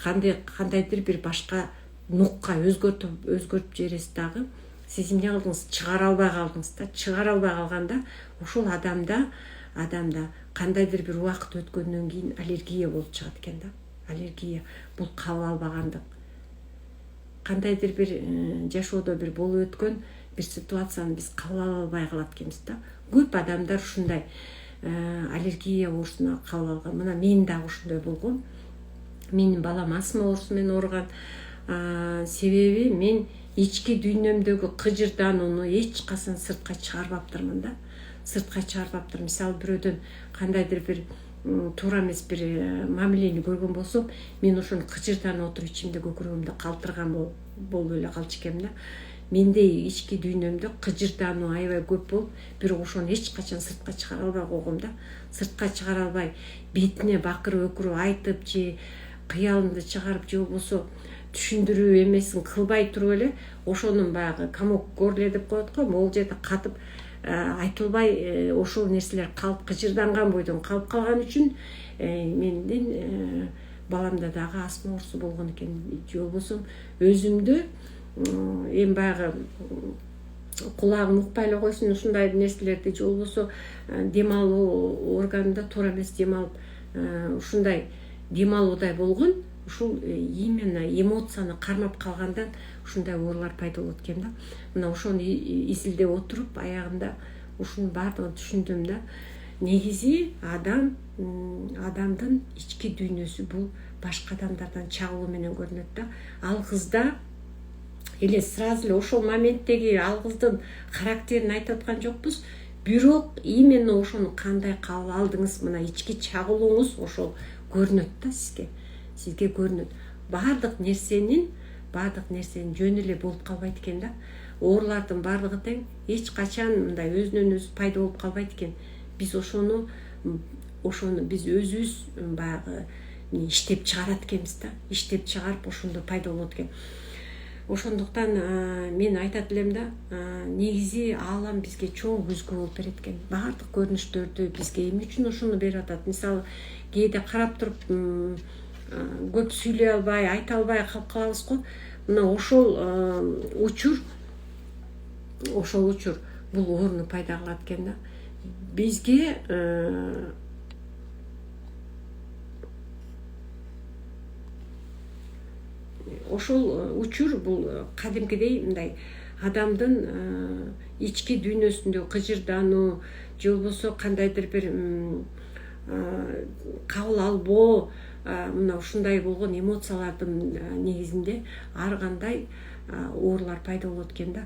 S1: кандайдыр бир башка нукка өзгөртүп жибересиз дагы. Сиз эмне кылдыңыз? Чыгара албай калдыңыз да. Чыгара албай калганда ошол адамда кандайдыр бир убакыт өткөндөн кийин аллергия болуп чыгат экен да. Аллергия бул кабыл албагандык. Кандайдыр бир жашоодо бир болуп өткөн бир ситуацияны биз кабыл албай калат экенбиз да. Көп адамдар ушундай аллергия оорусуна кабыл алган. Мына мен дагы ушундай болгом. Менин балам астма оорусу менен ооруган. Себеби мен ички дүйнөмдөгү кыжырданууну эч качан сыртка чыгарбаптырмын да. Сыртка чыгарбаптыр. Мисалы бирөөдөн кандайдыр бир туура эмес бир мамилени көргөн болсом, мен ошону кыжырданып отуруп ичимде көкүрөгүмдө калтырган болуп эле калчу экенмин да. Менде ички дүйнөмдө кыжырдануу аябай көп болуп, бирок ошону эч качан сыртка чыгара албай койгом да. Сыртка чыгара албай, бетине бакырып өкүрүп айтып же кыялымды чыгарып же болбосо түшүндүрүү эмесин кылбай туруп эле ошонун баягы комок горле деп коет го, могул жерде катып айтылбай ошол нерселер калып, кыжырданган бойдон калып калган үчүн мендин баламда дагы астма оорусу болгон экен. Же болбосо өзүмдө эми баягы кулагым укпай эле койсун ушундай нерселерди же болбосо дем алуу органында туура эмес дем алып ушундай дем алуудай болгон ушул именно эмоцияны кармап калгандан ушундай оорулар пайда болот экен да. Мына ошону изилдеп отуруп аягында ушунун баардыгын түшүндүм да. Негизи адамдын ички дүйнөсү бул башка адамдардан чагылуу менен көрүнөт да. Ал кызда эле сразу эле ошол моменттеги ал кыздын характерин айтып аткан жокпуз, бирок именно ошону кандай кабыл алдыңыз, мына ички чагылууңуз ошол көрүнөт да сизге көрүнөт. Баардык нерсенин жөн эле болуп калбайт экен да. Оорулардын баардыгы тең эч качан мындай өзүнөн өзү пайда болуп калбайт экен. Биз ошону биз өзүбүз баягы иштеп чыгарат экенбиз да. Иштеп чыгарып ошондо пайда болот экен. Ошондуктан мен айтат элем да, негизи аалам бизге чоң күзгү болуп берет экен. Баардык көрүнүштөрдү бизге эмне үчүн ошону берип атат? Мисалы, кээде карап туруп көп сүйлөй албай, айта албай калып калабыз го. Мына ошол учур бул ооруну пайда кылат экен да. Бизге ошол учур бул кадимкидей мындай адамдын ички дүйнөсүндө кыжырдануу же болбосо кандайдыр бир кабыл албоо, мына ушундай болгон эмоциялардын негизинде ар кандай оорулар пайда болот экен да.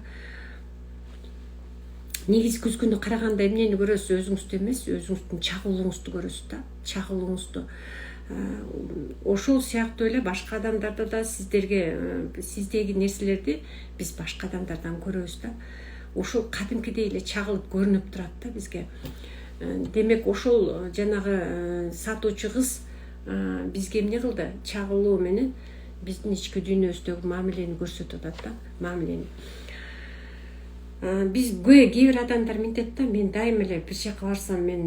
S1: Негизи күзгүнү караганда эмнени көрөсүз? Өзүңүздү эмес, өзүңүздүн чагылууңузду көрөсүз да, чагылууңузду. Ошол сыяктуу эле башка адамдарда да сиздеги нерселерди биз башка адамдардан көрөбүз да. Ошол кадимкидей эле чагылып көрүнүп турат да бизге. Демек ошол жанагы сатуучу кыз бизге эмне кылды? Чагылуу менен биздин ички дүйнөбүздөгү мамилени көрсөтүп атат да, мамилени. Кээ бир адамдар мынтет да, мен дайыма эле бир жака барсам мен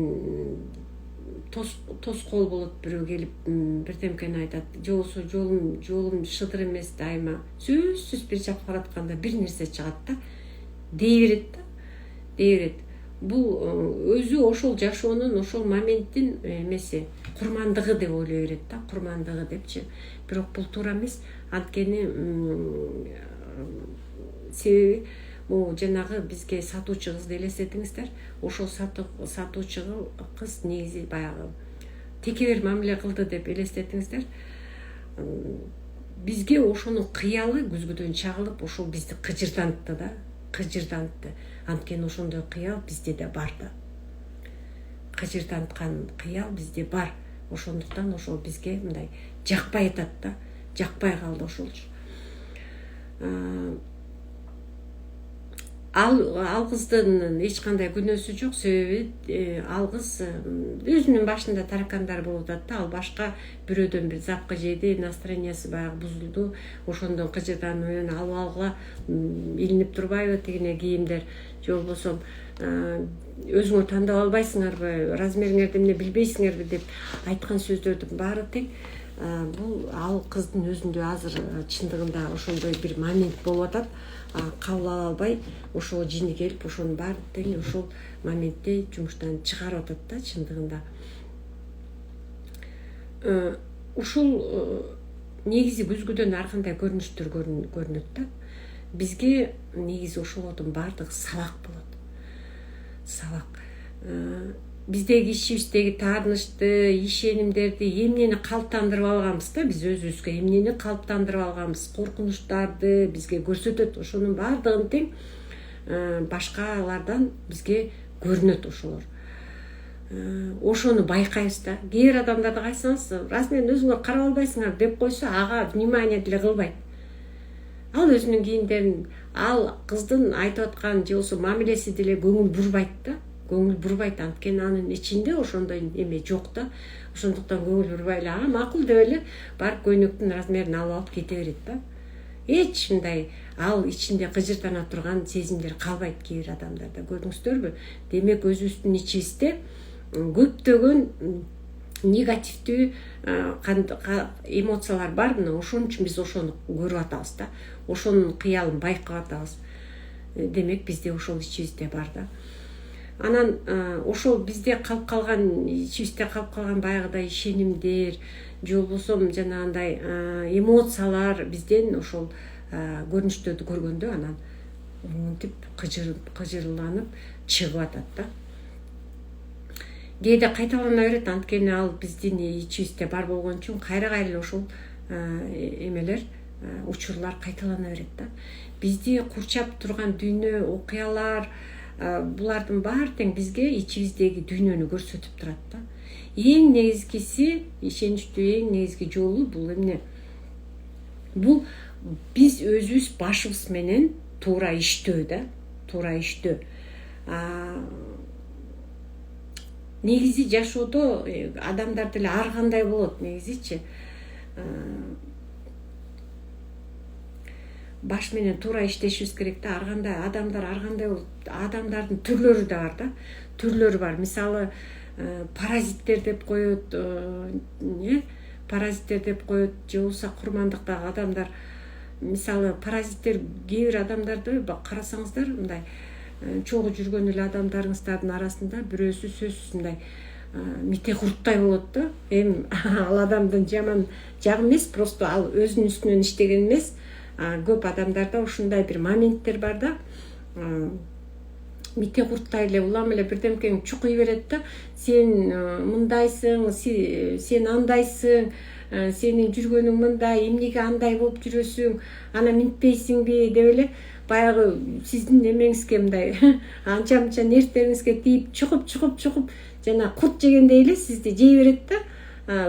S1: тоскоол болот, бирөө келип бирдемкени айтат, же болбосо жолум шыдыр эмес, дайыма сөзсүз бир жака баратканда бир нерсе чыгат да, дей берет. Бул өзү ошол жашоонун, ошол моменттин эмеси, курмандыгы деп ойлой берет да, курмандыгы депчи. Бирок бул туура эмес. Анткени себеби бул жанагы бизге сатуучу кызды элестетиңиздер. Ошол сатуучу кыз негизи баягы текебер мамиле кылды деп элестетиңиздер. Бизге ошонун кыялы күзгүдөн чагылып, ошол бизди кыжырдантты да, кыжырдантты. Анткени ошондой кыял бизде да бар да. Кыжырданткан кыял бизде бар. Ошондуктан ошол бизге мындай жакпай атат да, жакпай калды ошолчу. Ал кыздын эч кандай күнөөсү жок, себеби ал кыз өзүнүн башында таракандар болуп атат да, ал башка бирөөдөн бир запкы жеди, настроениясы баягы бузулду, ошондон кыжырдануу менен алга илинип турбайбы тигине кийимдер, же болбосо өзүңөр тандап албайсыңарбы, размериңерди эмне билбейсиңерби деп айткан сөздөрдүн баары тең. Бул ал кыздын өзүндө азыр чындыгында ошондой бир момент болуп атат. Кабыл ала албай, ошол жини келип, ошонун баары тең ошол моментте жумуштан чыгарып атат да, чындыгында. Ушул негизи күзгүдөн ар кандай көрүнүштөр көрүнөт да. Бизге негизи ошолордун баардыгы сабак болот. Сабак. Биздеги ичибиздеги таарынычты, ишенимдерди, эмнени калыптандырып алганбыз да, биз өзүбүзгө эмнени калыптандырып алганбыз, коркунучтарды бизге көрсөтөт. Ошонун баардыгын тең башкалардан бизге көрүнөт ошолор. Ошону байкайбыз да. Кээ бир адамдарды кайсаңыз, расымен өзүңөр карап албайсыңар деп койсо, ага внимание деле кылбайт. Ал өзүнүн кийимдерин, ал кыздын айтып аткан же болбосо мамилеси деле көңүл бурбайт да. Көңүл бурбайт, анткени анын ичинде ошондой эме жок да. Ошондуктан көңүл бурбай эле, макул деп эле барып көйнөктүн размерин алып кете берет да. Эч мындай ал ичинде кыжырдана турган сезимдер калбайт кээ бир адамдарда, көрдүңүздөрбү? Демек өзүбүздүн ичибизде көптөгөн негативдүү эмоциялар бар. Мына ошон үчүн биз ошону көрүп атабыз да. Ошонун кыялын байкап атабыз. Демек бизде ошол ичибизде бар да. Анан ошол бизде калып калган, ичибизде калып калган баягыдай ишенимдер, же болбосо жанагындай эмоциялар бизден ошол көрүнүштөрдү көргөндө анан мынтип кыжырланып чыгып атат да. Кээде кайталана берет, анткени ал биздин ичибизде бар болгон үчүн кайра эле ошол эмелер, учурлар кайталана берет да. Бизди курчап турган дүйнө, окуялар, булардын баары тең бизге ичибиздеги дүйнөнү көрсөтүп турат да. Эң негизгиси, ишеничтүү эң негизги жолу бул эмне? Бул биз өзүбүз башыбыз менен туура иштөө да, туура иштөө. Негизи жашоодо адамдар деле ар кандай болот негизичи. Баш менен туура иштешибиз керек да. Ар кандай адамдар ар кандай болот. Адамдардын түрлөрү да бар да. Түрлөрү бар. Мисалы паразиттер деп коет, паразиттер деп коет, же болбосо курмандыктагы адамдар. Мисалы паразиттер кээ бир адамдарды карасаңыздар, мындай чогуу жүргөн эле адамдарыңыздардын арасында бирөөсү сөзсүз мындай мите курттай болот да. Эми ал адамдын жаман жагы эмес, просто ал өзүнүн үстүнөн иштеген эмес. Көп адамдарда ушундай бир моменттер бар да. Мите курттай эле улам эле бирдемкени чукуй берет да. Сен мындайсың, сен андайсың, сенин жүргөнүң мындай, эмнеге андай болуп жүрөсүң, ана минтпейсиңби деп эле баягы сиздин эмеңизге мындай анча-мынча нервтериңизге тийип чукуп жана курт жегендей эле сизди жей берет да.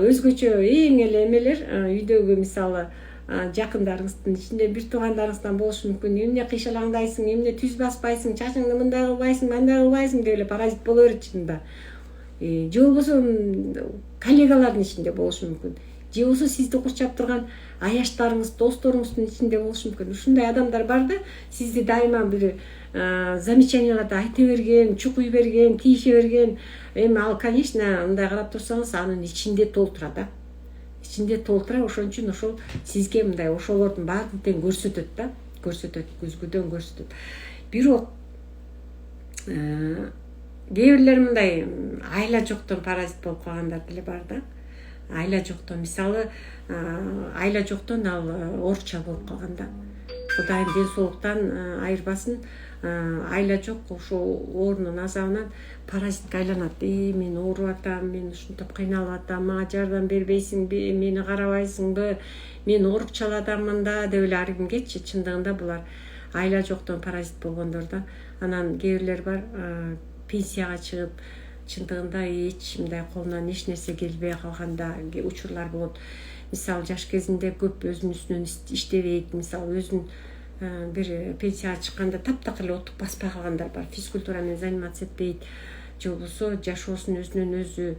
S1: Өзгөчө эң эле эмелер үйдөгү мисалы жакындарыңыздын ичинде бир туугандарыңыздан болушу мүмкүн. Эмне кыйшалаңдайсың, эмне түз баспайсың, чачыңды мындай кылбайсың, мындай кылбайсың деп эле паразит боло берет чынында. Же болбосо коллегалардын ичинде болушу мүмкүн. Же болбосо сизди курчап турган аяштарыңыз, досторуңуздун ичинде болушу мүмкүн. Ушундай адамдар бар да, сизди дайыма бир замечанияларды айта берген, чукуй берген, тийише берген. Эми ал, конечно, мындай карап турсаңыз, анын ичинде толтура да. Ичинде толтура, ошон үчүн ошол сизге мындай ошолордун баарын тең көрсөтөт да. Көрсөтөт, көзгүдөн көрсөтөт. Бирок кээ бирлер мындай айла жоктон паразит болуп калгандар деле бар да. Айла жоктон, мисалы айла жоктон ал оорукча болуп калганда. Кудайым ден соолуктан айырбасын. Айла жок ошол оорунун азабынан паразитке айланат. Мен ооруп атам, мен ушинтип кыйналып атам, мага жардам бербейсиңби, мени карабайсыңбы, мен оорукчаладаммын да деп эле ар кимгечи. Чындыгында булар айла жоктон паразит болгондор да. Анан кээ бирлер бар, пенсияга чыгып, чындыгында эч мындай колунан эч нерсе келбей калганда учурлар болот. Мисалы жаш кезинде көп өзүнүн үстүнөн иштебейт, мисалы өзүн бир пенсияга чыкканда таптак эле отук баспай калгандар бар. Физкультура менен заниматься этпейт, же болбосо жашоосун өзүнөн өзү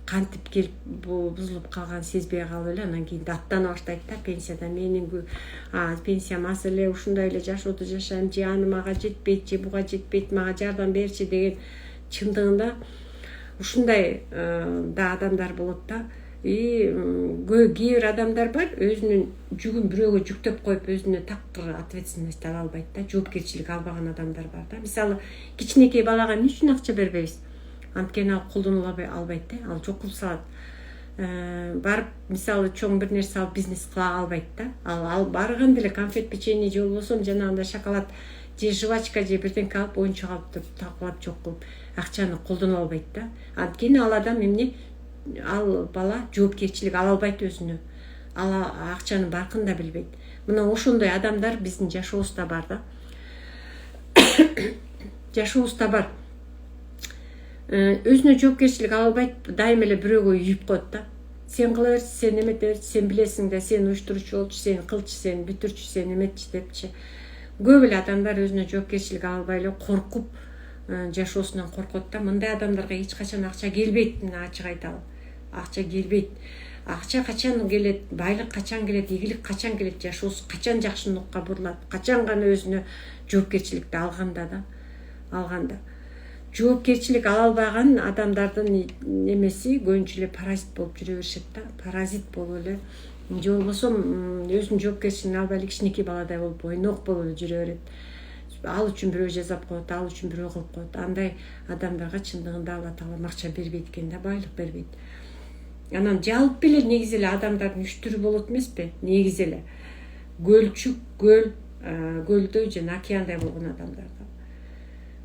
S1: кантип келип бузулуп калганын сезбей калып эле анан кийин аттана баштайт да. Пенсияда менин пенсиям аз эле, ушундай эле жашоодо жашайм, же аны мага жетпейт, же буга жетпейт, мага жардам берчи деген. Чындыгында ушундай да адамдар болот да. Кээ бир адамдар бар, өзүнүн жүгүн бирөөгө жүктөп коюп, өзүнө такыр ответственность ала албайт да, жоопкерчилик албаган адамдар бар да. Мисалы, кичинекей балага эмне үчүн акча бербейбиз? Анткени ал колдоно албайт да, ал жок кылып салат. Барып, мисалы, чоң бир нерсе алып бизнес кыла албайт да. Ал барган деле конфет, печенье же болбосо жанагындай шоколад же жвачка же бирдеңке алып, оюнчук алып такылап жок кылып акчаны колдоно албайт да. Анткени ал адам эмне? Ал бала жоопкерчилик ала албайт өзүнө. Ал акчанын баркын да билбейт. Мына ошондой адамдар биздин жашообузда бар да. Жашообузда бар. Өзүнө жоопкерчилик ала албайт, дайыма эле бирөөгө үйүп коет да. Сен кыла берчи, сен эмете берчи, сен билесиң да, сен уюштуруучу болчу, сен кылчы, сен бүтүрчү, сен эметчи депчи. Көп эле адамдар өзүнө жоопкерчилик ала албай эле коркуп, жашоосунан коркот да. Мындай адамдарга эч качан акча келбейт, мына ачык айталы. Акча келбейт. Акча качан келет, байлык качан келет, ийгилик качан келет, жашоосу качан жакшылыкка бурулат, качан гана өзүнө жоопкерчиликти алганда да. жоопкерчилик ала албаган адамдардын немеси көбүнчө эле паразит болуп жүрө беришет да. Паразит болуп эле же болбосо өзүнүн жоопкерчилигин албай эле кичинекей баладай болуп ойнок болуп эле жүрө берет. Ал үчүн бирөө жазап коет, ал үчүн бирөө кылып коет. Андай адамдарга чындыгында Алла Таала акча бербейт экен да, байлык бербейт. Анан жалпы эле негизи эле адамдардын 3 түрү болот эмеспи? Негизи эле көлчүк, көлдө жана океандай болгон адамдарда.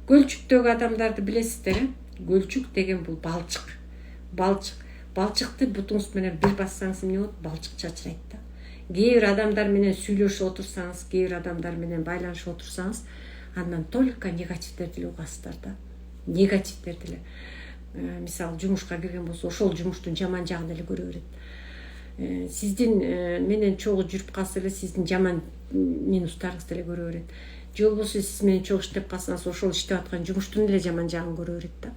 S1: Көлчүктөгү адамдарды билесиздер, көлчүк деген бул балчык. Балчыкты бутуңуз менен бир бассаңыз эмне болот? Балчык чачырайт да. Кээ бир адамдар менен сүйлөшүп отурсаңыз, кээ бир адамдар менен байланышып отурсаңыз, андан только негативдерди эле угасыздар да. Негативдерди эле. Мисалы, жумушка кирген болсо, ошол жумуштун жаман жагын эле көрө берет. Сиздин менен чогуу жүрүп калса эле сиздин жаман минустарыңызды эле көрө берет. Же болбосо сиз менен чогуу иштеп калсаңыз, ошол иштеп аткан жумуштун эле жаман жагын көрө берет да.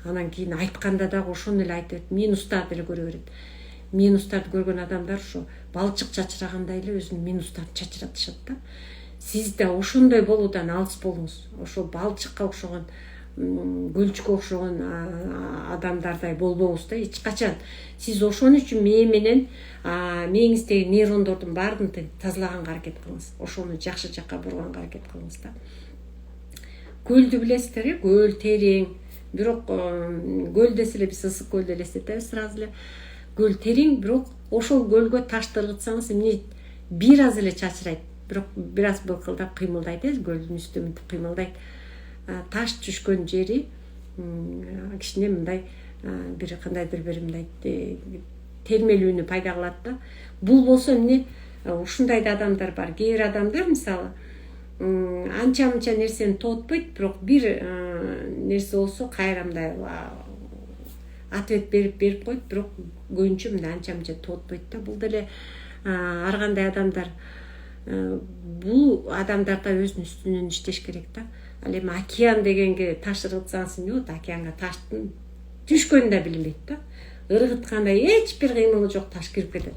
S1: Анан кийин айтканда дагы ошону эле айтып, минустарды эле көрө берет. Минустарды көргөн адамдар ошо балчык чачырагандай эле өзүнүн минустарын чачыратышат да. Сиз да ошондой болуудан алыс болуңуз. Ошол балчыкка окшогон, көлчүккө окшогон адамдардай болбоңуз да эч качан. Сиз ошон үчүн менен мээңиздеги нейрондордун баарын тазалаганга аракет кылыңыз. Ошону жакшы жакка бурганга аракет кылыңыз да. Көлдү билесиздер, көл терең. Бирок көл десе эле биз ысык көлдү элестетебиз сразу эле. Көл терең, бирок ошол көлгө ташты ыргытсаңыз эмне бир аз эле чачырайт. Бирок бир аз былкылдап кыймылдайт, көлдүн үстү мынтип кыймылдайт. Таш түшкөн жери кичине мындай бир кандайдыр бир мындай термелүүнү пайда кылат да. Бул болсо эмне ушундай да адамдар бар. Кээ бир адамдар мисалы анча-мынча нерсени тоотпойт, бирок бир нерсе болсо кайра мындай ответ берип коет, бирок көбүнчө мындай анча-мынча тоотпойт да. Бул деле ар кандай адамдар. Бул адамдарда өзүнүн үстүнөн иштеш керек да. Ал эми океан дегенге таш ыргытсаңыз эмне болот? Океанга таштын түшкөнү да билинбейт да. Ыргытканда эч бир кыймылы жок, таш кирип кетет.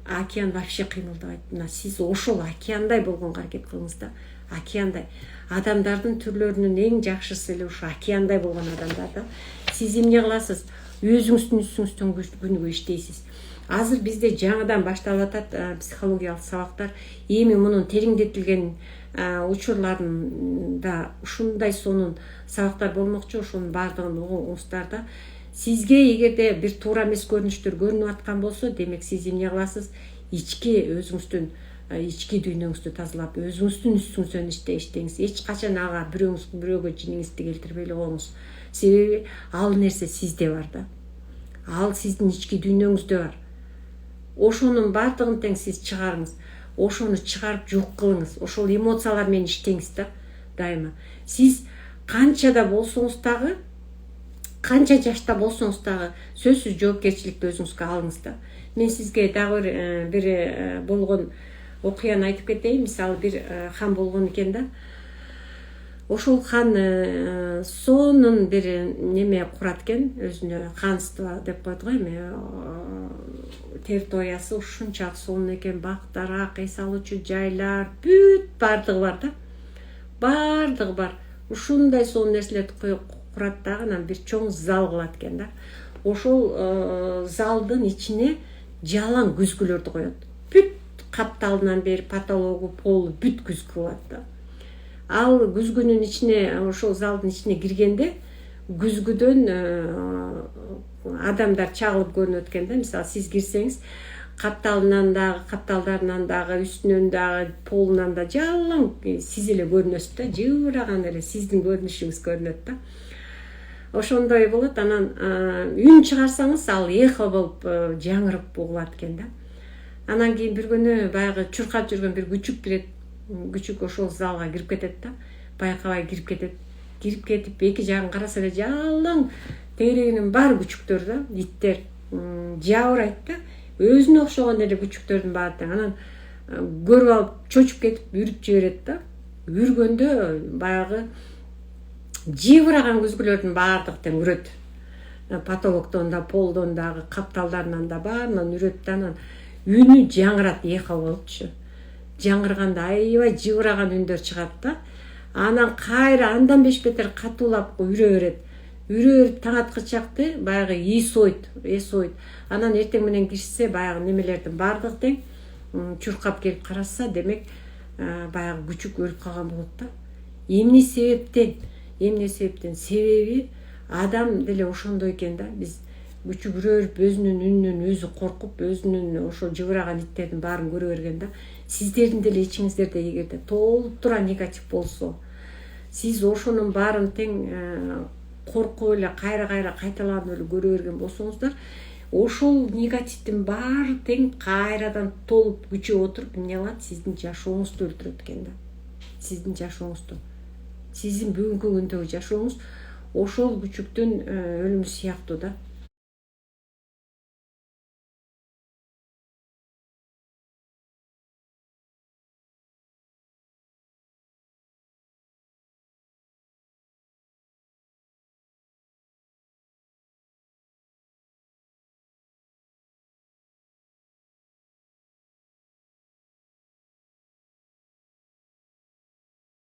S1: Океан вообще кыймылдабайт. Мына сиз ошол океандай болгонго аракет кылыңыз да. Океандай. Адамдардын түрлөрүнүн эң жакшысы эле ушу океандай болгон адамдар да. Сиз эмне кыласыз? Өзүңүздүн үстүңүздөн күнүгө иштейсиз. Азыр бизде жаңыдан башталып атат психологиялык сабактар. Эми мунун тереңдетилген учурларында ушундай сонун сабактар болмокчу. Ошонун баардыгын угуңуздар да. Сизге эгерде бир туура эмес көрүнүштөр көрүнүп аткан болсо, демек сиз эмне кыласыз? Өзүңүздүн ички дүйнөңүздү тазалап, өзүңүздүн үстүңүздөн иштеңиз. Эч качан ага бирөөгө жиниңизди келтирбей эле коюңуз. Себеби ал нерсе сизде бар да. Ал сиздин ички дүйнөңүздө бар. Ошонун баардыгын тең сиз чыгарыңыз. Ошону чыгарып жок кылыңыз. Ошол эмоциялар менен иштеңиз да, дайыма. Сиз канча да болсоңуз дагы, канча жашта болсоңуз дагы сөзсүз жоопкерчиликти өзүңүзгө алыңыз да. Мен сизге дагы бир болгон окуяны айтып кетейин. Мисалы, бир хан болгон экен да. Ошол хан сонун бир неме курат экен, өзүнө ханство деп коет го эми. Территориясы ушунчалык сонун экен, бактар, эс алуучу жайлар, бүт бардыгы бар да. Бардыгы бар. Ушундай сонун нерселерди курат дагы, анан бир чоң зал кылат экен да. Ошол залдын ичине жалаң күзгүлөрдү коет. Бүт капталынан бери потологу, полу бүт күзгү кылат да. Ал күзгүнүн ичине, ошол залдын ичине киргенде күзгүдөн адамдар чагылып көрүнөт экен да. Мисалы, сиз кирсеңиз, капталдарынан дагы, үстүнөн дагы, полунан да жалаң сиз эле көрүнөсүз да. Жыураган эле сиздин көрүнүшүңүз көрүнөт да. Ошондой болот. Анан үн чыгарсаңыз, ал эхо болуп жаңырып угулат экен да. Анан кийин бир күнү баягы чуркап жүргөн бир күчүк келет. Күчүк ошол залга кирип кетет да. Байкабай кирип кетет. Кирип кетип эки жагын караса эле жалаң тегерегинин баары күчүктөр да, иттер жабырайт да. Өзүнө окшогон эле күчүктөрдүн баары тең. Анан көрүп алып чочуп кетип үрүп жиберет да. Үргөндө баягы жибыраган күзгүлөрдүн баардыгы тең үрөт. Потолоктон да, полдон дагы, капталдарынан да баарынан үрөт да. Анан үнү жаңырат, эхо болупчу. Жаңырганда аябай жыбыраган үндөр чыгат да. Анан кайра андан бешбетер катуулап үрө берет. Үрө берип таң аткычакты баягы эс ойт. Анан эртең менен кирсе баягы немелердин баардыгы тең чуркап келип караса, демек баягы күчүк өлүп калган болот да. Эмне себептен? Себеби адам деле ошондой экен да. Биз күчүгүрөп, өзүнүн үнүнөн өзү коркуп, өзүнүн ошо жыбыраган иттердин баарын көрө берген да. Сиздердин деле ичиңиздерде эгерде толуп тура негатив болсо, сиз ошонун баарын тең коркуп эле кайра кайталанып эле көрө берген болсоңуздар, ошол негативдин баары тең кайрадан толуп күчөп отуруп эмне кылат? Сиздин жашооңузду өлтүрөт экен да. Сиздин жашооңузду. Сиздин бүгүнкү күндөгү жашооңуз ошол күчүктүн өлүмү сыяктуу да.